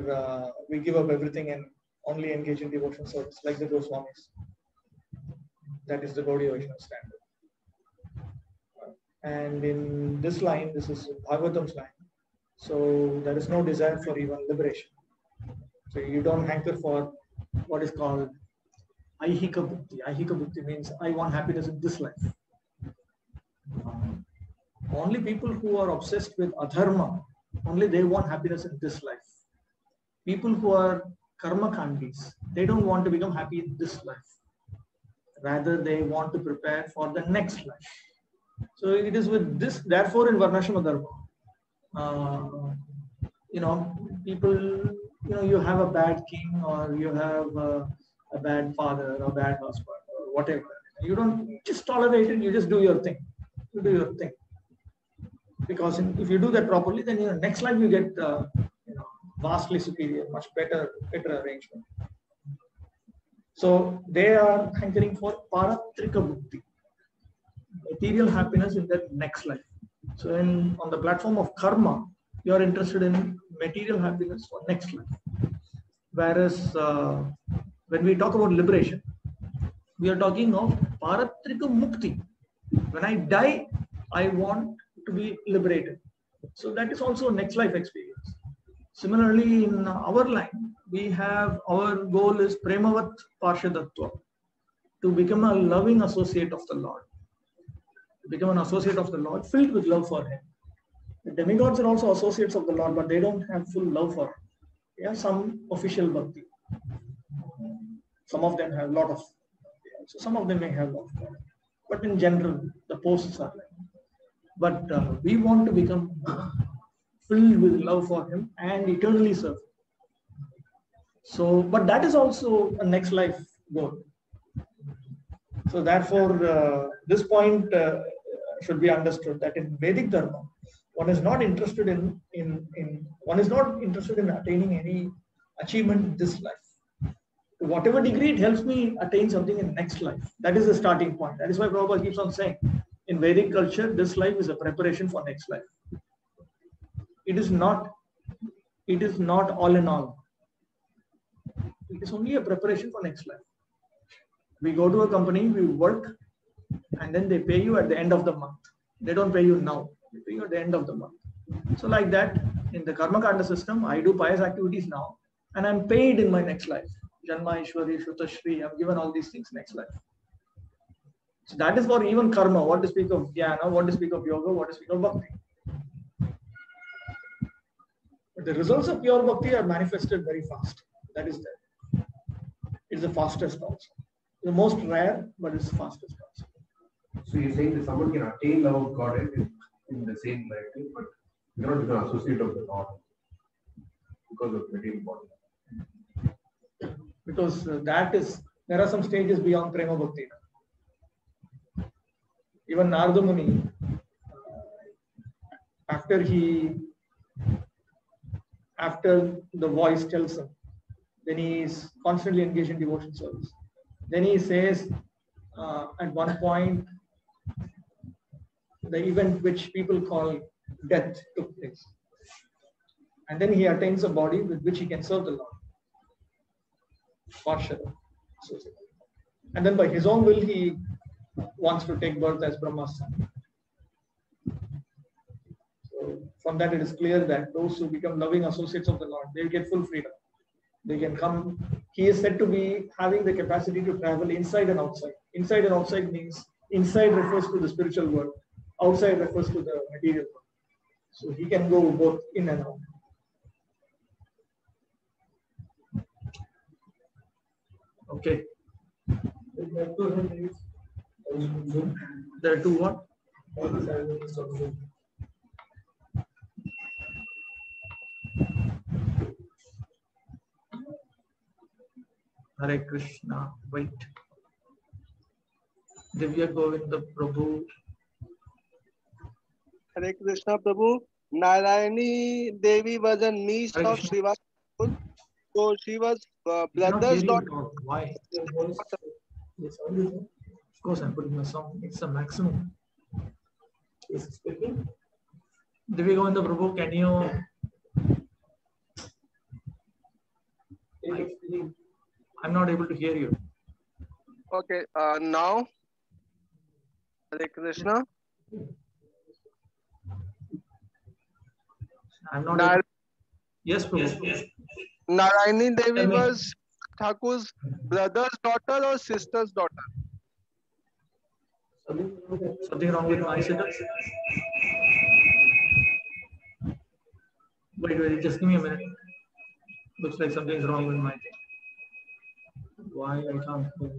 we give up everything and only engage in devotion service, like the Goswamis. That is the Gaudiya Vaishnava standard. And in this line, this is Bhagavatam's line. So there is no desire for even liberation. So you don't hanker for what is called Aihika Bhukti. Aihika Bhukti means I want happiness in this life. Only people who are obsessed with adharma, only they want happiness in this life. People who are karma kandis, they don't want to become happy in this life. Rather, they want to prepare for the next life. So it is with this, therefore in Varnashrama Dharma, people, you have a bad king or you have a bad father or bad husband or whatever. You don't just tolerate it, you just do your thing. You do your thing. Because if you do that properly, then next life you get vastly superior, much better arrangement. So they are hankering for Paratrika Bhukti, material happiness in their next life. So on the platform of karma, you are interested in material happiness for next life. Whereas when we talk about liberation, we are talking of Paratrika Mukti. When I die, I want to be liberated. So that is also a next life experience. Similarly, in our line, we have our goal is Premavat Parshadatva, to become a loving associate of the Lord. To become an associate of the Lord filled with love for Him. The demigods are also associates of the Lord, but they don't have full love for Him. They have some official bhakti. Some of them have a lot of, so some of them may have a lot of bhakti. But in general, the posts are like. But we want to become filled with love for Him and eternally serve. So, but that is also a next life goal. So therefore, this point should be understood that in Vedic Dharma, one is not interested in attaining any achievement in this life. To whatever degree it helps me attain something in next life. That is the starting point. That is why Prabhupada keeps on saying, in Vedic culture, this life is a preparation for next life. It is not all in all. It is only a preparation for next life. We go to a company, we work, and then they pay you at the end of the month. They don't pay you now. They pay you at the end of the month. So like that, in the Karma Kanda system, I do pious activities now, and I'm paid in my next life. Janma, Ishwari, Shrutashri, I'm given all these things next life. So that is for even karma, what to speak of jnana, what to speak of yoga, what to speak of bhakti. But the results of pure bhakti are manifested very fast. That is there. It's the fastest also. The most rare, but it's the fastest also. So you're saying that someone can attain love of God in the same lifetime, but you cannot become an associate of the Lord because of material body. Because there are some stages beyond Prema Bhakti. Even Narada Muni, after the voice tells him, then he is constantly engaged in devotion service. Then he says, at one point, the event which people call death took place. And then he attains a body with which he can serve the Lord. Parshada. And then by his own will, he wants to take birth as Brahma's son. So from that it is clear that those who become loving associates of the Lord, they will get full freedom. They can come. He is said to be having the capacity to travel inside and outside. Inside and outside means inside refers to the spiritual world, outside refers to the material world. So he can go both in and out. Okay. There are 2 hands on Zoom. There are 2 what? All the hands on Zoom. Hare Krishna. Wait. Divya Govinda Prabhu. Hare Krishna Prabhu. Narayani Devi was a niece Hare of Krishna. Srivastava. So she was Cannot brother's hear you daughter. talk. Why? Your voice. Yes, on this one. Of course, I'm putting my song. It's the maximum. Is speaking. Divya Govinda Prabhu, can you? I'm not able to hear you. Okay, now Hare Krishna. I'm not able. Yes, Prabhu. Narayani Devi Tell me. was Thakur's brother's daughter or sister's daughter? Something wrong with my setup? Wait, just give me a minute. Looks like something's wrong with my thing. Why I can't hear?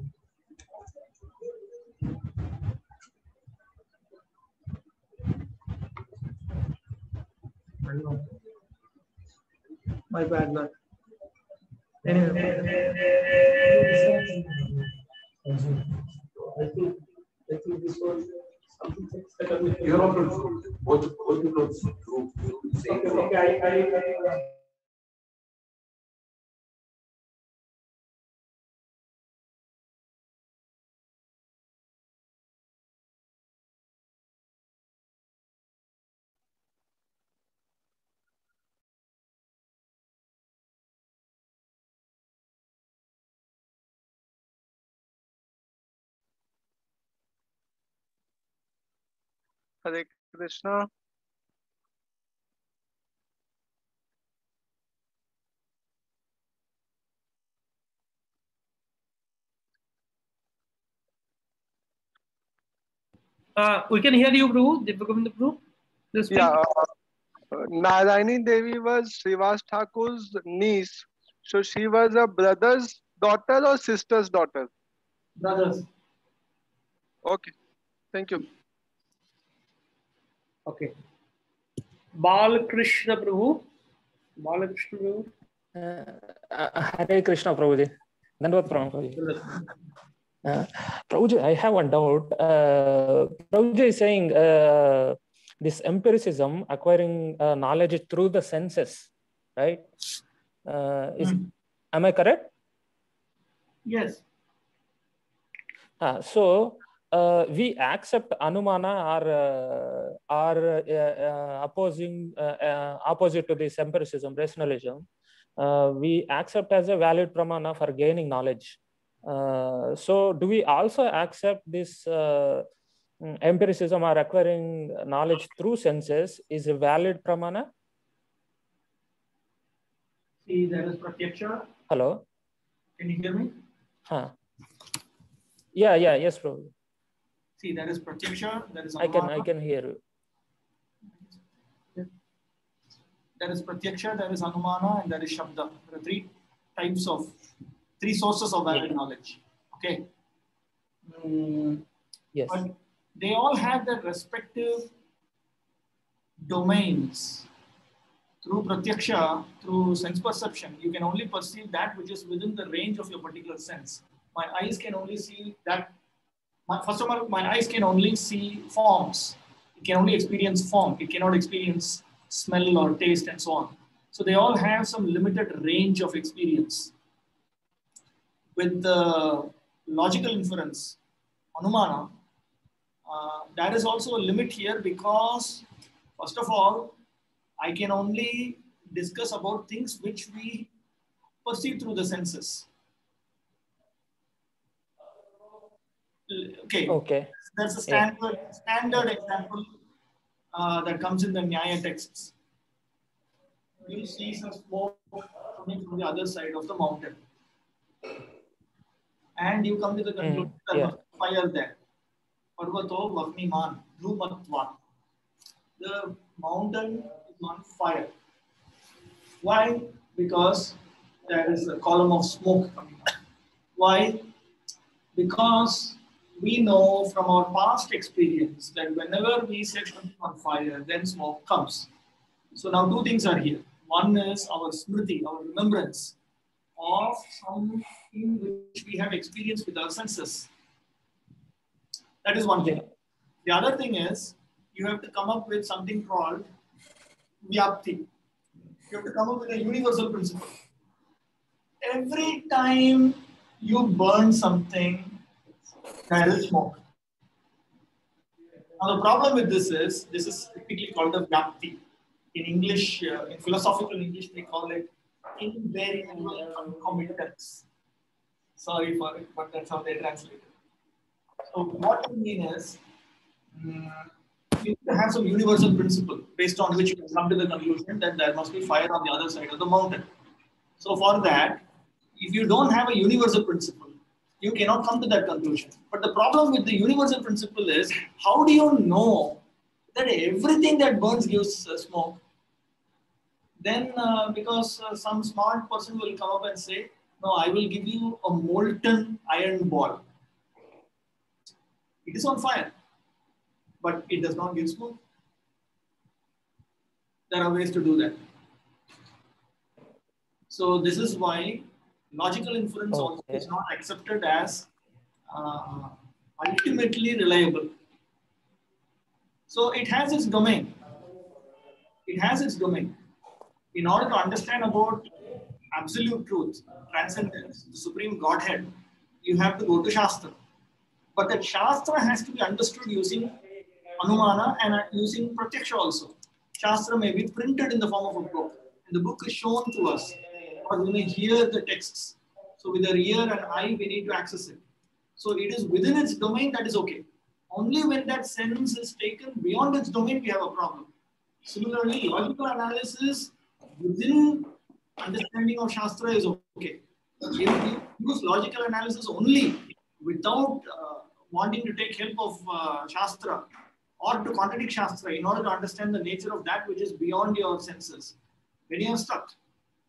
I don't know. My bad luck. Anyway, I think this was something set up with You're also both you know group same. Okay, I Hare Krishna. We can hear you, Prabhu. Divya Govinda Prabhu. Please speak. Yeah, Narayani Devi was Srivas Thakur's niece. So she was a brother's daughter or sister's daughter? Brothers. Okay, thank you. Okay. Balakrishna Prabhu. Balakrishna Prabhu. Hare Krishna Prabhuji. Dandavad Pranam Prabhuji. Prabhuji, I have one doubt. Prabhuji is saying this empiricism, acquiring knowledge through the senses, right? Am I correct? Yes. So we accept Anumana or opposite to this empiricism, rationalism. We accept as a valid pramana for gaining knowledge. So do we also accept this empiricism or acquiring knowledge through senses is a valid pramana? See, there is Pratyaksha. Hello? Can you hear me? Yes, bro. See, there is Pratyaksha, there is I Anumana. can hear you. There is Pratyaksha, there is Anumana, and there is Shabda. There are three sources of valid knowledge. Okay. Yes. But they all have their respective domains. Through Pratyaksha, through sense perception, you can only perceive that which is within the range of your particular sense. My eyes can only see that. First of all, my eyes can only see forms. It can only experience form. It cannot experience smell or taste and so on. So they all have some limited range of experience. With the logical inference, Anumana, there is also a limit here because, first of all, I can only discuss about things which we perceive through the senses. Okay. That's a standard example that comes in the Nyaya texts. You see some smoke coming from the other side of the mountain. And you come to the conclusion that there was fire there. Parvato Vahniman, Dhrumatvat. The mountain is on fire. Why? Because there is a column of smoke coming out. Why? Because we know from our past experience that whenever we set something on fire, then smoke comes. So now two things are here. One is our smriti, our remembrance of something which we have experienced with our senses. That is one thing. The other thing is you have to come up with something called vyapti. You have to come up with a universal principle. Every time you burn something, there is smoke. Now the problem with this is typically called a vyapti. In English, in philosophical English, we call it invariable concomitance. Sorry for it, but that's how they translate it. So what I mean is, you need to have some universal principle based on which you can come to the conclusion that there must be fire on the other side of the mountain. So for that, if you don't have a universal principle, you cannot come to that conclusion. But the problem with the universal principle is, how do you know that everything that burns gives smoke? Then because some smart person will come up and say, no, I will give you a molten iron ball. It is on fire, but it does not give smoke. There are ways to do that. So this is why logical inference also is not accepted as ultimately reliable. So it has its domain. It has its domain. In order to understand about absolute truth, transcendence, the supreme Godhead, you have to go to Shastra. But that Shastra has to be understood using Anumana and using Pratyaksha also. Shastra may be printed in the form of a book, and the book is shown to us, or we may hear the texts. So with our ear and eye, we need to access it. So it is within its domain, that is okay. Only when that sense is taken beyond its domain, we have a problem. Similarly, logical analysis within understanding of Shastra is okay. If you use logical analysis only without wanting to take help of Shastra or to contradict Shastra in order to understand the nature of that which is beyond your senses, when you are stuck,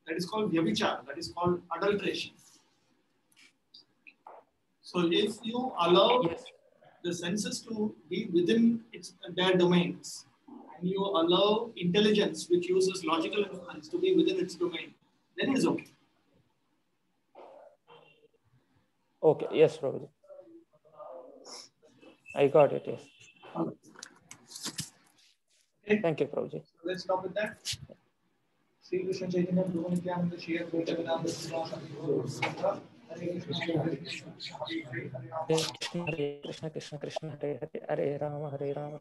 that is called vyabhichar, that is called adulteration. So if you allow the senses to be within their domains, and you allow intelligence, which uses logical inference, to be within its domain, then it is okay. Okay, yes, Prabhuji. I got it, yes. Okay. Thank you, Prabhuji. So let's stop with that. Sri Krishna Chaitanya Prabhu Nityananda Shri Advaita Vedanta Siddhanta Hare Krishna, Krishna Krishna, Hare Hare, Hare Rama, Hare Rama.